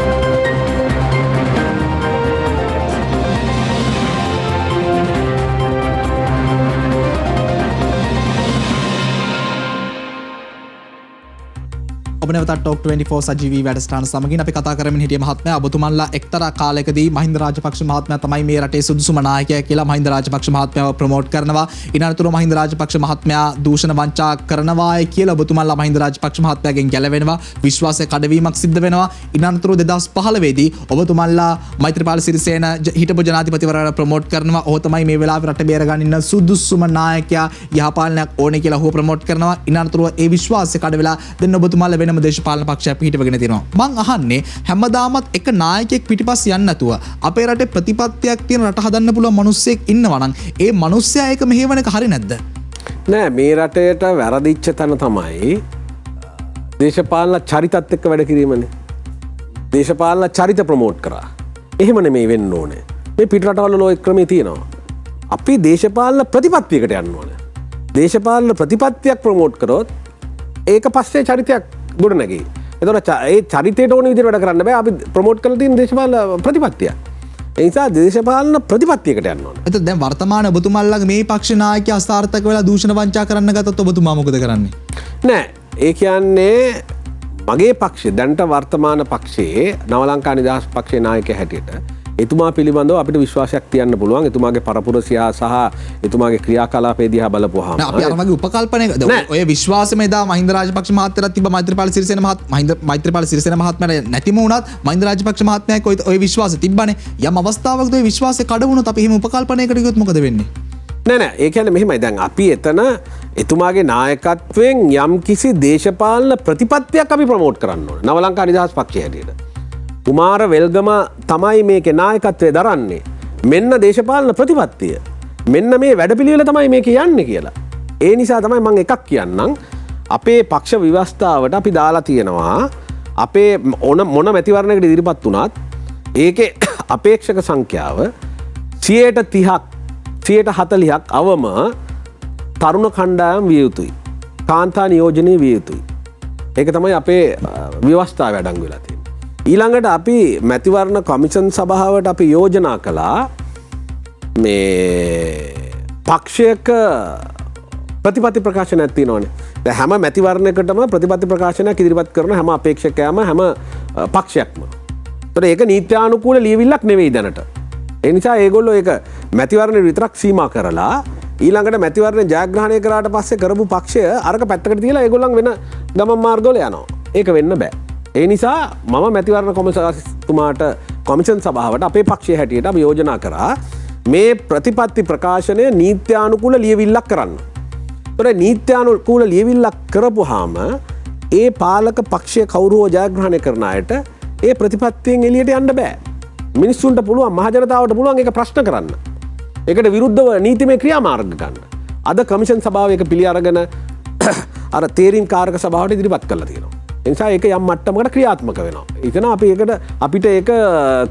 ඔබනවත ටොක් 24 සජීවී වැඩසටහන සමගින් අපි කතා කරමින් හිටිය මහත්මයා ඔබතුමන්ලා එක්තරා කාලයකදී මහින්ද රාජපක්ෂ මහත්මයා තමයි මේ රටේ සුදුසුම නායකයා කියලා මහින්ද රාජපක්ෂ මහත්මයාව ප්‍රොමෝට් කරනවා ඉනතුරු මහින්ද රාජපක්ෂ මහත්මයා දූෂණ වංචා කරනවායි කියලා ඔබතුමන්ලා මහින්ද රාජපක්ෂ මහත්මයාගෙන් ගැලවෙනවා විශ්වාසය කඩවීමක් සිද්ධ වෙනවා ඉනතුරු 2015 දී ඔබතුමන්ලා මෛත්‍රීපාල සිරිසේන හිටපු ජනාධිපතිවරයාට ප්‍රොමෝට් කරනවා ඔහු තමයි මේ වෙලාවේ රට බේරගන්න ඉන්න සුදුසුම නායකයා යහපාලනයක් ඕනේ කියලා ඔහු ප්‍රොමෝට් කරනවා ඉනතුරු ඒ විශ්වාසය කඩ වෙලා දැන් ඔබතුමන්ලා වෙනම දේශපාලන පක්ෂයක් පිහිටවගෙන තියෙනවා. මං අහන්නේ හැමදාමත් එක නායකයෙක් පිටිපස්ස යන්නේ නැතුව අපේ රටේ ප්‍රතිපත්තියක් තියෙන රට හදන්න පුළුවන් මිනිස්සෙක් ඉන්නවා නම් ඒ මිනිස්සයා ඒක මෙහෙවන එක හරි නැද්ද? නෑ මේ රටේට වැරදිච්ච තැන තමයි දේශපාලන චරිතත් එක්ක වැඩ කිරීමනේ. දේශපාලන චරිත ප්‍රමෝට් කරා. එහෙම නෙමෙයි වෙන්න ඕනේ. මේ පිට රටවල ලෝ ක්‍රමේ තියෙනවා. අපි දේශපාලන ප්‍රතිපත්තියකට යන්න ඕනේ. දේශපාලන ප්‍රතිපත්තියක් ප්‍රමෝට් කරොත් ඒක පස්සේ චරිතයක් ගොඩ නැගී එතකොට ඒ චරිතයට ඕන විදිහට වැඩ කරන්න බෑ අපි ප්‍රොමෝට් කරලා තියෙන දේශපාලන ප්‍රතිපත්තිය. ඒ නිසා දේශපාලන ප්‍රතිපත්තියකට යන්න ඕන. එතකොට දැන් වර්තමාන ඔබතුමාලගේ මේ පක්ෂ නායකයා අසාර්ථක වෙලා දූෂණ වංචා කරන්න ගත්තොත් ඔබතුමා මොකද කරන්නේ? නෑ ඒ කියන්නේ මගේ පක්ෂේ දැන්ට වර්තමාන පක්ෂයේ නවලංකා නිදහස් පක්ෂයේ නායකයා හැටියට එතුමා පිළිබඳව අපිට විශ්වාසයක් තියන්න පුළුවන් එතුමාගේ පරපුරසියා සහ එතුමාගේ ක්‍රියාකලාපය දිහා බලපුවාම අපි අර වගේ උපකල්පනයක ඔය විශ්වාසම එදා මහින්ද රාජපක්ෂ මහත්තයාට තිබ්බ මෛත්‍රීපාල සිරිසේන මෛත්‍රීපාල සිරිසේන මහත්මයාට නැතිම වුණත් මහින්ද රාජපක්ෂ මහත්මයාට ඔය විශ්වාසය තිබ්බනේ යම් අවස්ථාවකදී ඔය විශ්වාසය කඩ වුණොත් අපි එහෙම උපකල්පනයකට ගියොත් මොකද වෙන්නේ නෑ ඒ කියන්නේ මෙහෙමයි දැන් අපි එතන එතුමාගේ නායකත්වයෙන් යම් කිසි දේශපාලන ප්‍රතිපත්තියක් අපි ප්‍රමෝට් කරන්න ඕනේ නවලංකා නිදහස් පක්ෂය හැටියට කුමාර වෙල්ගම තමයි මේකේ නායකත්වය දරන්නේ මෙන්න දේශපාලන ප්‍රතිපත්තිය මෙන්න මේ වැඩපිළිවෙල තමයි මේක යන්නේ කියලා ඒ නිසා තමයි මම එකක් කියන්නම් අපේ පක්ෂ ව්‍යවස්ථාවට අපි දාලා තියෙනවා අපේ මොන මැතිවරණයකට ඉදිරිපත් වුණත් ඒකේ අපේක්ෂක සංඛ්‍යාව 30%ක් 40%ක් අවම තරුණ කණ්ඩායම් විය යුතුයි කාන්තා නියෝජනය විය යුතුයි ඒක තමයි අපේ ව්‍යවස්ථාව අඩංගු වෙලා තියෙන්නේ ඊළඟට අපි මැතිවරණ කොමිෂන් සභාවට අපි යෝජනා කළා මේ පක්ෂයක ප්‍රතිපත්ති ප්‍රකාශනයක් තියෙනවානේ. දැන් හැම මැතිවරණයකටම ප්‍රතිපත්ති ප්‍රකාශනයක් ඉදිරිපත් කරන හැම අපේක්ෂකයාම හැම පක්ෂයක්ම. ඒතර ඒක නීත්‍යානුකූල ලියවිල්ලක් නෙවෙයි දැනට. ඒ නිසා ඒගොල්ලෝ ඒක මැතිවරණ විතරක් සීමා කරලා ඊළඟට මැතිවරණ ජයග්‍රහණය කරාට පස්සේ කරපු පක්ෂය අරක පැත්තකට තියලා ඒගොල්ලන් වෙන ගමන් මාර්ගවල යනවා. ඒක වෙන්න බෑ. ඒ නිසා මම මැතිවරණ කොමසාරිස්තුමාට කොමිෂන් සභාවට අපේ පක්ෂය හැටියට අපි යෝජනා කරා මේ ප්‍රතිපත්ති ප්‍රකාශනය නීත්‍යානුකූල ලියවිල්ලක් කරන්න. ඒතර නීත්‍යානුකූල ලියවිල්ලක් කරපුවාම ඒ පාලක පක්ෂය කවුරුව ජයග්‍රහණය කරන අයට ඒ ප්‍රතිපත්තියෙන් එළියට යන්න බෑ. මිනිස්සුන්ට පුළුවන් මහජනතාවට පුළුවන් ඒක ප්‍රශ්න කරන්න. ඒකට විරුද්ධව නීතිමය ක්‍රියාමාර්ග ගන්න. අද කොමිෂන් සභාව එක පිළි අරගෙන අර තේරීම් කාරක සභාවට ඉදිරිපත් කරලා තියෙනවා. එනිසා ඒක යම් මට්ටමකට ක්‍රියාත්මක වෙනවා. එතන අපි ඒකට අපිට ඒක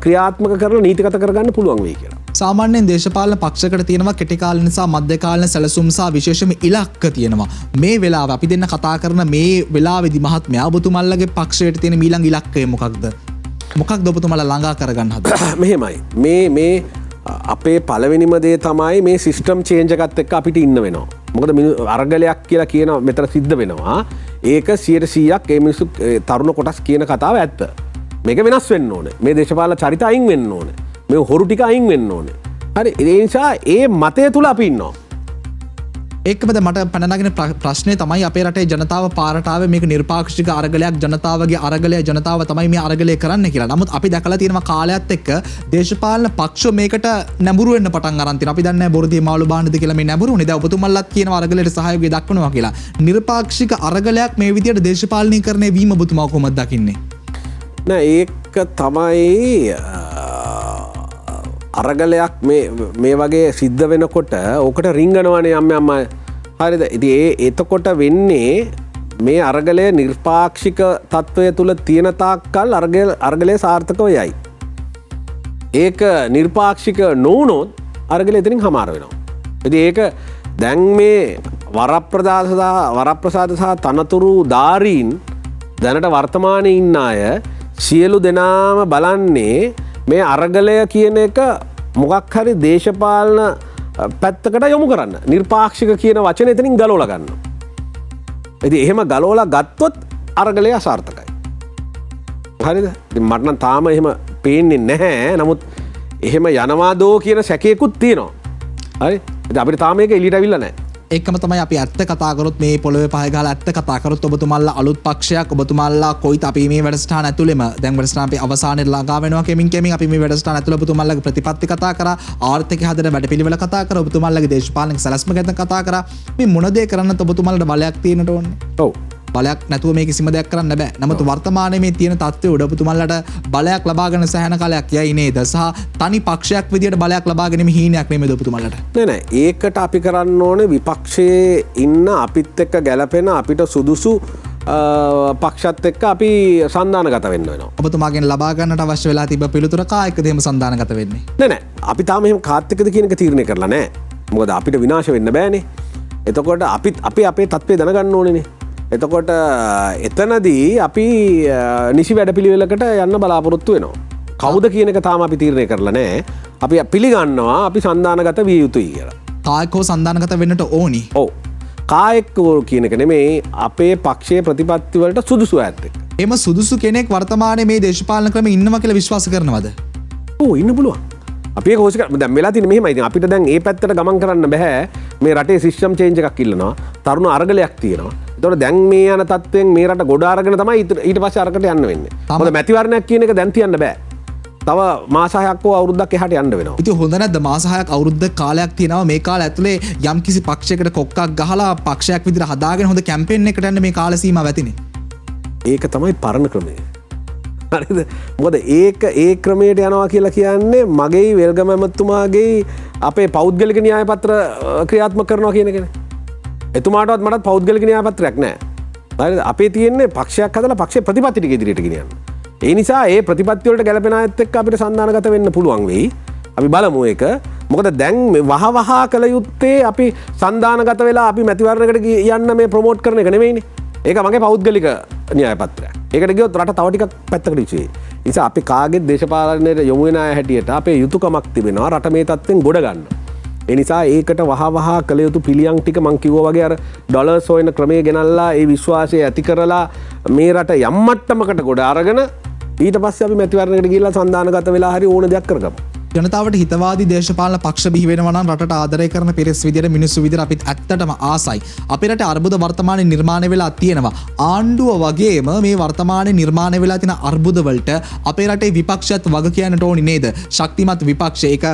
ක්‍රියාත්මක කරලා නීතිගත කරගන්න පුළුවන් වෙයි කියලා. සාමාන්‍යයෙන් දේශපාලන පක්ෂයකට තියෙනවා කෙටි කාල නිසා මධ්‍ය කාලන සැලසුම් සහ විශේෂම ඉලක්ක තියෙනවා. මේ වෙලාව අපි දෙන්න කතා කරන මේ වෙලාවේදී මහත්මයා ඔබතුමල්ලගේ පක්ෂයට තියෙන ඊළඟ ඉලක්කය මොකක්ද? මොකක්ද ඔබතුමලා ළඟා කරගන්න හදන්නේ? මෙහෙමයි. මේ අපේ පළවෙනිම දේ තමයි මේ සිස්ටම් චේන්ජ් එකත් එක්ක අපිට ඉන්න වෙනවා. මොකද අරගලයක් කියලා කියන මෙතන සිද්ධ වෙනවා. ඒක 100%ක් ඒ මිනිස්සු තරුණ කොටස් කියන කතාව ඇත්ත. මේක වෙනස් වෙන්න ඕනේ. මේ දේශපාලන චරිත අයින් වෙන්න ඕනේ. මේ හොරු ටික අයින් වෙන්න ඕනේ. හරි. ඒ නිසා ඒ මතය තුල අපි ඉන්නවා. ඒකමද මට පැනනගෙන ප්‍රශ්නය තමයි අපේ රටේ ජනතාව පාරටාව මේක නිර්පාක්ෂික අරගලයක් ජනතාවගේ අරගලය ජනතාව තමයි මේ අරගලය කරන්න කියලා. නමුත් අපි දැකලා තියෙනවා කාලයත් එක්ක දේශපාලන පක්ෂ මේකට නැඹුරු වෙන්න පටන් අරන් තියෙනවා. අපි දන්නේ නැහැ බොරදී මාළු බාන්නද කියලා මේ නැඹුරුනේ. දැන් ඔබතුමන්ලත් කියනවා අරගලයට සහයෝගය දක්වනවා කියලා. නිර්පාක්ෂික අරගලයක් මේ විදියට දේශපාලනීකරණය වීම ඔබතුමා කොහොමද දකින්නේ? නෑ ඒක තමයි අරගලයක් මේ වගේ සිද්ධ වෙනකොට ඕකට රිංගනවනේ අම්ම හරිද. ඉතින් එතකොට වෙන්නේ මේ අරගලය නිර්පාක්ෂික තත්ත්වය තුළ තියෙන තාක්කල් අරගලය සාර්ථකව යයි. ඒක නිර්පාක්ෂික නොවුනොත් අරගලය එතනින් හමාර වෙනවා. ඉතින් ඒක දැන් මේ වරප්‍රසාද සහ තනතුරු ධාරීන් දැනට වර්තමානයේ ඉන්න අය සියලු දෙනාම බලන්නේ මේ අරගලය කියන එක මොකක් හරි දේශපාලන පැත්තකට යොමු කරන්න. නිර්පාක්ෂික කියන වචනේ එතනින් ගලවලා ගන්න. ඉතින් එහෙම ගලවලා ගත්තොත් අරගලය අසාර්ථකයි. හරිද? ඉතින් මට නම් තාම එහෙම පේන්නේ නැහැ. නමුත් එහෙම යනවාදෝ කියන සැකයකුත් තියෙනවා. හරි? ඉතින් අපිට තාම මේක එළියට අවිල්ලා නැහැ. ඒකම තමයි අපි ඇත්ත කතා කරොත් මේ පොළොවේ පහය ගහලා ඇත්ත කතා කරොත් ඔබතුමාලා අලුත් පක්ෂයක් ඔබතුමාලා කොයිත් අපි මේ වැඩසටහන ඇතුළෙම දැන් වැඩසටහන අපි අවසානයේ ළඟා වෙනවා කෙමින් අපි මේ වැඩසටහන ඇතුළේ ඔබතුමාලාගේ ප්‍රතිපත්ති කතා කරා ආර්ථික හදන වැඩපිළිවෙල කතා කරා ඔබතුමාලාගේ දේශපාලනික සැලැස්ම ගැන කතා කරා මේ මොන දේ කරන්නත් ඔබතුමාලාට බලයක් තියෙන්නට ඕනේ. ඔව්. බලයක් නැතුව මේ කිසිම දෙයක් කරන්න බෑ. නමුත් වර්තමානයේ මේ තියෙන තත්ත්වය උඩ ඔබතුමාලාට බලයක් ලබාගෙන සෑහෙන කාලයක් යයි නේද? සහ තනි පක්ෂයක් විදියට බලයක් ලබා ගැනීම හීනයක් නෙමෙයිද ඔබතුමාලාට? නෑ ඒකට අපි කරන්න ඕනේ විපක්ෂයේ ඉන්න අපිත් එක්ක ගැලපෙන අපිට සුදුසු පක්ෂත් එක්ක අපි සන්දානගත වෙන්න වෙනවා. ඔබතුමාගෙන් ලබා ගන්නට අවශ්‍ය වෙලා තිබ්බ පිළිතුර කායකද එහෙම සන්දානගත වෙන්නේ? නෑ අපි තාම එහෙම කාත් එක්කද කියන එක තීරණය කරලා නෑ. මොකද අපිට විනාශ වෙන්න බෑනේ. එතකොට අපි අපේ තත්ත්වය දැනගන්න ඕනේනේ. එතකොට එතනදී අපි නිසි වැඩපිළිවෙලකට යන්න බලාපොරොත්තු වෙනවා. කවුද කියන එක තාම අපි තීරණය කරලා නෑ. අපි පිළිගන්නවා අපි සන්දානගත විය යුතුයි කියලා. කායකව සන්දානගත වෙන්නට ඕනි. ඔව්. කායෙක්කෝ කියන එක නෙමෙයි අපේ පක්ෂයේ ප්‍රතිපත්ති වලට සුදුසු ඇත්ත එක්ක. එම සුදුසු කෙනෙක් වර්තමානයේ මේ දේශපාලන ක්‍රමේ ඉන්නවා කියලා විශ්වාස කරනවද? ඔව් ඉන්න පුළුවන්. අපි ඒක හොස්ක දැන් වෙලා තියෙන්නේ මෙහෙමයි. ඉතින් අපිට දැන් මේ පැත්තට ගමන් කරන්න බෑ. මේ රටේ සිස්ටම් චේන්ජ් එකක් ඉල්ලනවා. තරුණ අරගලයක් තියෙනවා. එතකොට දැන් මේ යන තත්ත්වයෙන් මේ රට ගොඩ අරගෙන තමයි ඊට පස්සේ අරකට යන්න වෙන්නේ. මොකද මැතිවරණයක් කියන එක දැන් තියන්න බෑ. තව මාස 6ක් හෝ අවුරුද්දක් එහාට යන්න වෙනවා. ඉතින් හොඳ නැද්ද මාස 6ක් අවුරුද්දක් කාලයක් තියෙනවා මේ කාලය ඇතුලේ යම් කිසි පක්ෂයකට කොක්කක් ගහලා පක්ෂයක් විදිහට හදාගෙන හොඳ කැම්පේන් එකකට යන්න මේ කාල සීමාව ඇතිනේ. ඒක තමයි පරණ ක්‍රමය. හරිද? මොකද ඒ ක්‍රමයට යනවා කියලා කියන්නේ මගේ වෙල්ගම ඇමතුමාගේ අපේ පෞද්ගලික න්‍යාය පත්‍ර ක්‍රියාත්මක කරනවා කියන එකනේ. එතුමාටවත් මටත් පෞද්ගලික න්‍යාය පත්‍රයක් නැහැ. හරිද? අපේ තියෙන්නේ පක්ෂයක් හදලා පක්ෂේ ප්‍රතිපත්ති ටික ඉදිරියට ගෙනියන්න. ඒ නිසා ඒ ප්‍රතිපත්ති වලට ගැලපෙන අයත් එක්ක අපිට සන්දානගත වෙන්න පුළුවන් වෙයි. අපි බලමු ඒක. මොකද දැන් වහවහ කළ යුත්තේ අපි සන්දානගත වෙලා අපි මැතිවරණයකට යන්න මේ ප්‍රොමෝට් කරන එක නෙමෙයිනේ. ඒක මගේ පෞද්ගලික න්‍යාය පත්‍රයක්. ඒකට ගියොත් රට තව ටිකක් පැත්තකට ඉචේ. නිසා අපි කාගෙත් දේශපාලනයට යොමු වෙන අය හැටියට අපේ යුතුයකමක් තිබෙනවා රට මේ තත්ත්වෙන් ගොඩ ගන්න. ඒ නිසා ඒකට වහවහ කළ යුතු පිළියම් ටික මං කිව්වා වගේ අර ඩොලර්ස් හොයන ක්‍රමයේ ගෙනල්ලා ඒ විශ්වාසය ඇති කරලා මේ රට යම් මට්ටමකට ගොඩ අරගෙන ඊට පස්සේ අපි මැතිවරණයකට ගිහිල්ලා සන්දානගත වෙලා හරි ඕන දෙයක් කරගමු. ජනතාවට හිතවාදී දේශපාලන පක්ෂ බිහි වෙනවා නම් රටට ආදරය කරන පිරිස් විදියට මිනිස්සු විදියට අපිත් ඇත්තටම ආසයි. අපේ රටේ අර්බුද වර්තමානයේ නිර්මාණය වෙලා තියෙනවා. ආණ්ඩුව වගේම මේ වර්තමානයේ නිර්මාණය වෙලා තියෙන අර්බුද වලට අපේ රටේ විපක්ෂයත් වග කියන්නට ඕනි නේද? ශක්තිමත් විපක්ෂ ඒක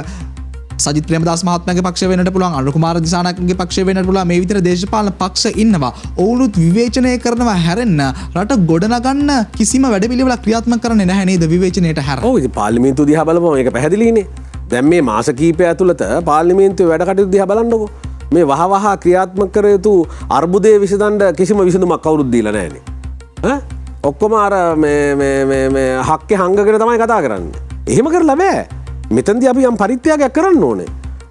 සජිත් ප්‍රේමදාස මහත්මයාගේ පක්ෂය වෙන්නට පුළුවන් අනුර කුමාර දිසානායකගේ පක්ෂය වෙන්නට පුළුවන් මේ විතර දේශපාලන පක්ෂ ඉන්නවා. ඔවුනුත් විවේචනය කරනවා හැරෙන්න රට ගොඩනගන්න කිසිම වැඩපිළිවෙලක් ක්‍රියාත්මක කරන්නේ නැහැ නේද විවේචනයට හැර. ඔව් ඉතින් පාර්ලිමේන්තුව දිහා බලපුවම මේක පැහැදිලිනේ. දැන් මේ මාස කිහිපය ඇතුළත පාර්ලිමේන්තුවේ වැඩ කටයුතු දිහා බලන්නකෝ. මේ වහවහ ක්‍රියාත්මක කර යුතු අර්බුදයේ විසඳන්න කිසිම විසඳුමක් කවුරුත් දීලා නැහැනේ. ඈ ඔක්කොම අර මේ හක්කේ හංගගෙන තමයි කතා කරන්නේ. එහෙම කරලා බෑ. මෙතනදී අපි යම් පරිත්‍යාගයක් කරන්න ඕනේ.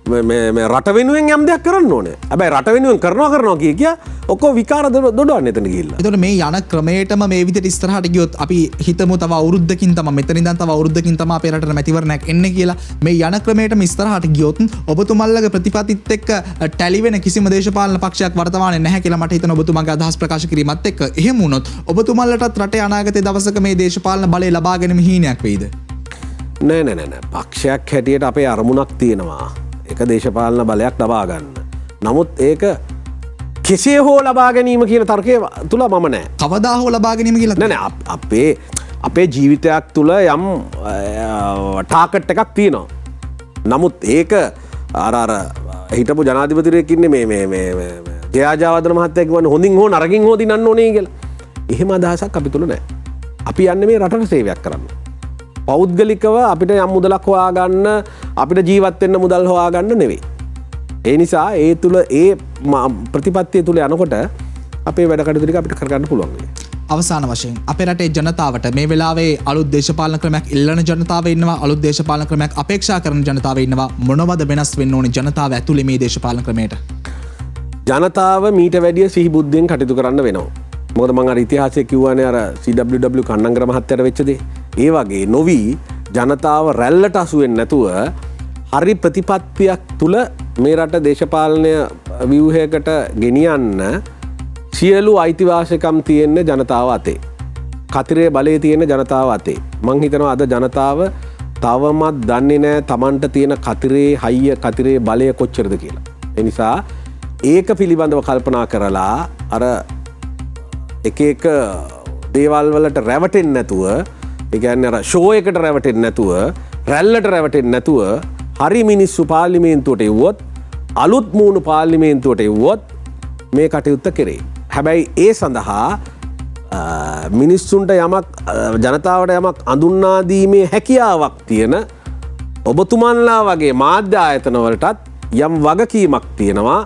මේ රට වෙනුවෙන් යම් දෙයක් කරන්න ඕනේ. හැබැයි රට වෙනුවෙන් කරනවා කිය ඔක්කොම විකාර දොඩවන්න එතන ගිහිල්ලා. එතකොට මේ යන ක්‍රමයටම මේ විදිහට ඉස්සරහට ගියොත් අපි හිතමු තව අවුරුද්දකින් තමයි මෙතන ඉඳන් තව අවුරුද්දකින් තමයි අපේ රටට මැතිවරණයක් එන්නේ කියලා. මේ යන ක්‍රමයටම ඉස්සරහට ගියොත් ඔබතුමල්ලගේ ප්‍රතිපත්තිත් එක්ක ටැලි වෙන කිසිම දේශපාලන පක්ෂයක් වර්තමානයේ නැහැ කියලා මට හිතෙනවා ඔබතුමාගේ අදහස් ප්‍රකාශ කිරීමත් එක්ක. එහෙම වුණොත් ඔබතුමල්ලටත් රටේ අනාගතයේ දවසක මේ දේශපාලන බලය ලබා ගැනීම හීනයක් වෙයිද? නෑ පක්ෂයක් හැටියට අපේ අරමුණක් තියෙනවා. එක දේශපාලන බලයක් ලබා ගන්න. නමුත් ඒක කෙසේ හෝ ලබා ගැනීම කියන තර්කය තුළ මම නෑ. කවදා හෝ ලබා ගැනීම කියලා නැන අපේ ජීවිතයක් තුළ යම් ටාකට් එකක් තියෙනවා. නමුත් ඒක අර හිටපු ජනාධිපතිරයකින්නේ මේ ජයාජාවදන මහත්තයක් වන්න හොඳින් හෝ නරකින් හෝ දිනන්න ඕනේ කියලා. එහෙම අදහසක් අපි තුළ නෑ. අපි යන්න මේ රටට සේවයක් කරන්න. පෞද්ගලිකව අපිට යම් මුදලක් හොයාගන්න අපිට ජීවත්වෙන්න මුදල් හොයාගන්න නෙවෙයි. ඒ නිසා ඒ තුළ ඒ ප්‍රතිපත්තිය තුළ යනකොට අපේ වැඩ කටයුතු ටික අපිට කරගන්න පුළුවන්. අවසාන වශයෙන් අපේ රටේ ජනතාවට මේ වෙලාවේ අලුත් දේශපාලන ක්‍රමයක් ඉල්ලන ජනතාව ඉන්නවා, අලුත් දේශපාලන ක්‍රමයක් අපේක්ෂා කරන ජනතාව ඉන්නවා. මොනවද වෙනස් වෙන්න ඕනේ ජනතාව ඇතුළේ මේ දේශපාලන ක්‍රමයට? ජනතාව මීට වැඩිය සිහිබුද්ධියෙන් කටයුතු කරන්න වෙනවා. මොකද මම අර ඉතිහාසයේ කිව්වනේ අර CWW කන්නංගර මහත්තයාට වෙච්ච දේ. ඒ වගේ නොවි ජනතාව රැල්ලට අසු වෙන්නේ නැතුව හරි ප්‍රතිපත්තියක් තුල මේ රට දේශපාලනය ව්‍යුහයකට ගෙනියන්න සියලු අයිතිවාසිකම් තියෙන්නේ ජනතාව අතේ. කතිරේ බලය තියෙන ජනතාව අතේ. මං හිතනවා අද ජනතාව තවමත් දන්නේ නැහැ Tamanට තියෙන කතිරේ හයිය කතිරේ බලය කොච්චරද කියලා. ඒ නිසා ඒක පිළිබඳව කල්පනා කරලා අර එක එක දේවල් වලට රැවටෙන්නේ නැතුව, ඒ කියන්නේ අර ෂෝ එකට රැවටෙන්නේ නැතුව, රැල්ලට රැවටෙන්නේ නැතුව හරි මිනිස්සු පාර්ලිමේන්තුවට එවුවොත්, අලුත් මූණු පාර්ලිමේන්තුවට එවුවොත් මේ කටයුත්ත කෙරේ. හැබැයි ඒ සඳහා මිනිස්සුන්ට යමක් ජනතාවට යමක් අඳුන්වාදීමේ හැකියාවක් තියෙන ඔබතුමන්ලා වගේ මාධ්‍ය ආයතන වලටත් යම් වගකීමක් තියෙනවා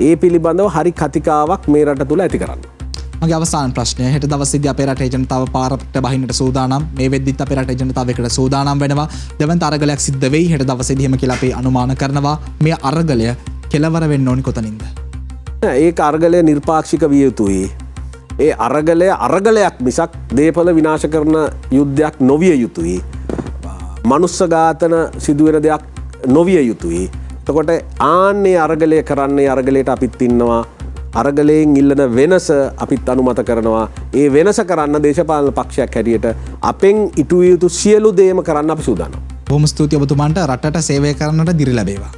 ඒ පිළිබඳව හරි කතිකාවක් මේ රට තුළ ඇති කරන්න. මගේ අවසාන ප්‍රශ්නය, හෙට දවසේදී අපේ රටේ ජනතාව පාරට බහින්නට සූදානම්. මේ වෙද්දිත් අපේ රටේ ජනතාව එකට සූදානම් වෙනවා. දෙවන්ත අරගලයක් සිද්ධ වෙයි හෙට දවසේදී එහෙම කියලා අපි අනුමාන කරනවා. මේ අරගලය කෙලවර වෙන්න ඕනි කොතනින්ද? ඒක අරගලය නිර්පාක්ෂික විය යුතුයි. ඒ අරගලය අරගලයක් මිසක් දේපල විනාශ කරන යුද්ධයක් නොවිය යුතුයි. මනුස්ස ඝාතන සිදුවෙන දෙයක් නොවිය යුතුයි. එතකොට ආන්නේ අරගලය කරන්නේ අරගලයට අපිත් ඉන්නවා. අරගලයෙන් ඉල්ලන වෙනස අපිත් අනුමත කරනවා. ඒ වෙනස කරන්න දේශපාලන පක්ෂයක් හැටියට අපෙන් ඉටුවිය යුතු සියලු දේම කරන්න අපි සූදානම්. බොහොම ස්තුතියි ඔබතුමාන්ට. රටට සේවය කරන්නට දිරි ලැබේවා.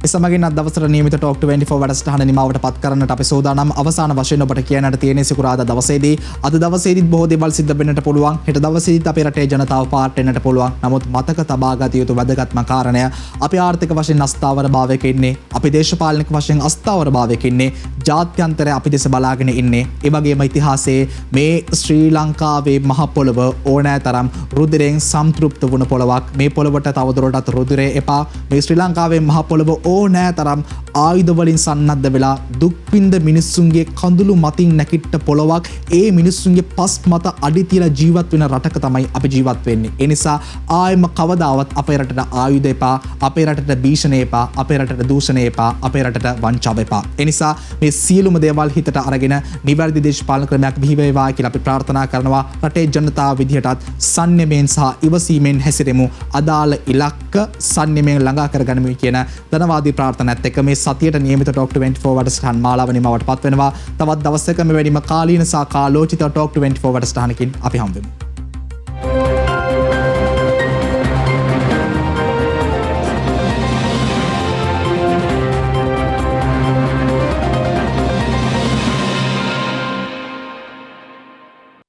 එසමගින් අද දවසට නියමිත ටොක් 24 වැඩසටහන නිමාවට පත් කරන්නට අපි සූදානම්. අවසාන වශයෙන් ඔබට කියන්නට තියෙන්නේ සිකුරාදා දවසේදී අද දවසේදීත් බොහෝ දේවල් සිද්ධ වෙන්නට පුළුවන්. හෙට දවසේදීත් අපේ රටේ ජනතාව පාට වෙන්නට පුළුවන්. නමුත් මතක තබා ගත යුතු වැදගත්ම කාරණය අපි ආර්ථික වශයෙන් අස්ථාවරභාවයක ඉන්නේ. අපි දේශපාලනික වශයෙන් අස්ථාවරභාවයක ඉන්නේ. ජාත්‍යන්තරය අපි දෙස බලාගෙන ඉන්නේ. ඒ වගේම ඉතිහාසයේ මේ ශ්‍රී ලංකාවේ මහ පොළව ඕනෑතරම් රුධිරයෙන් සම්තෘප්ත වුණ පොළවක්. මේ පොළවට තවදුරටත් රුධිරය එපා. මේ ශ්‍රී ලංකාවේ මහ පොළව ඕනෑ තරම් ආයුධ වලින් සන්නද්ධ වෙලා දුක්විඳ මිනිස්සුන්ගේ කඳුළු මතින් නැකිට්ට පොළොවක්, ඒ මිනිස්සුන්ගේ පස් මත අඩි තියලා ජීවත් වෙන රටක තමයි අපි ජීවත් වෙන්නේ. ඒ නිසා ආයම කවදාවත් අපේ රටට ආයුධ එපා, අපේ රටට භීෂණ එපා, අපේ රටට දූෂණ එපා, අපේ රටට වංචාව එපා. ඒ නිසා මේ සියලුම දේවල් හිතට අරගෙන නිවැරදි දේශපාලන ක්‍රමයක් බිහි වේවා කියලා අපි ප්‍රාර්ථනා කරනවා. රටේ ජනතාව විදිහටත් සංයමයෙන් සහ ඉවසීමෙන් හැසිරෙමු. අදාළ ඉලක්ක සංයමයෙන් ළඟා කරගනිමු කියන ධනවාදී ප්‍රාර්ථනාවත් එක්ක මේ සතියට නියමිත ටොක් 24 වැඩසටහන් මාලාව නිමවට පත් වෙනවා. තවත් දවසක මෙවැනිම කාලීන සහ කාලෝචිත ටොක් 24 වැඩසටහනකින් අපි හම්බෙමු.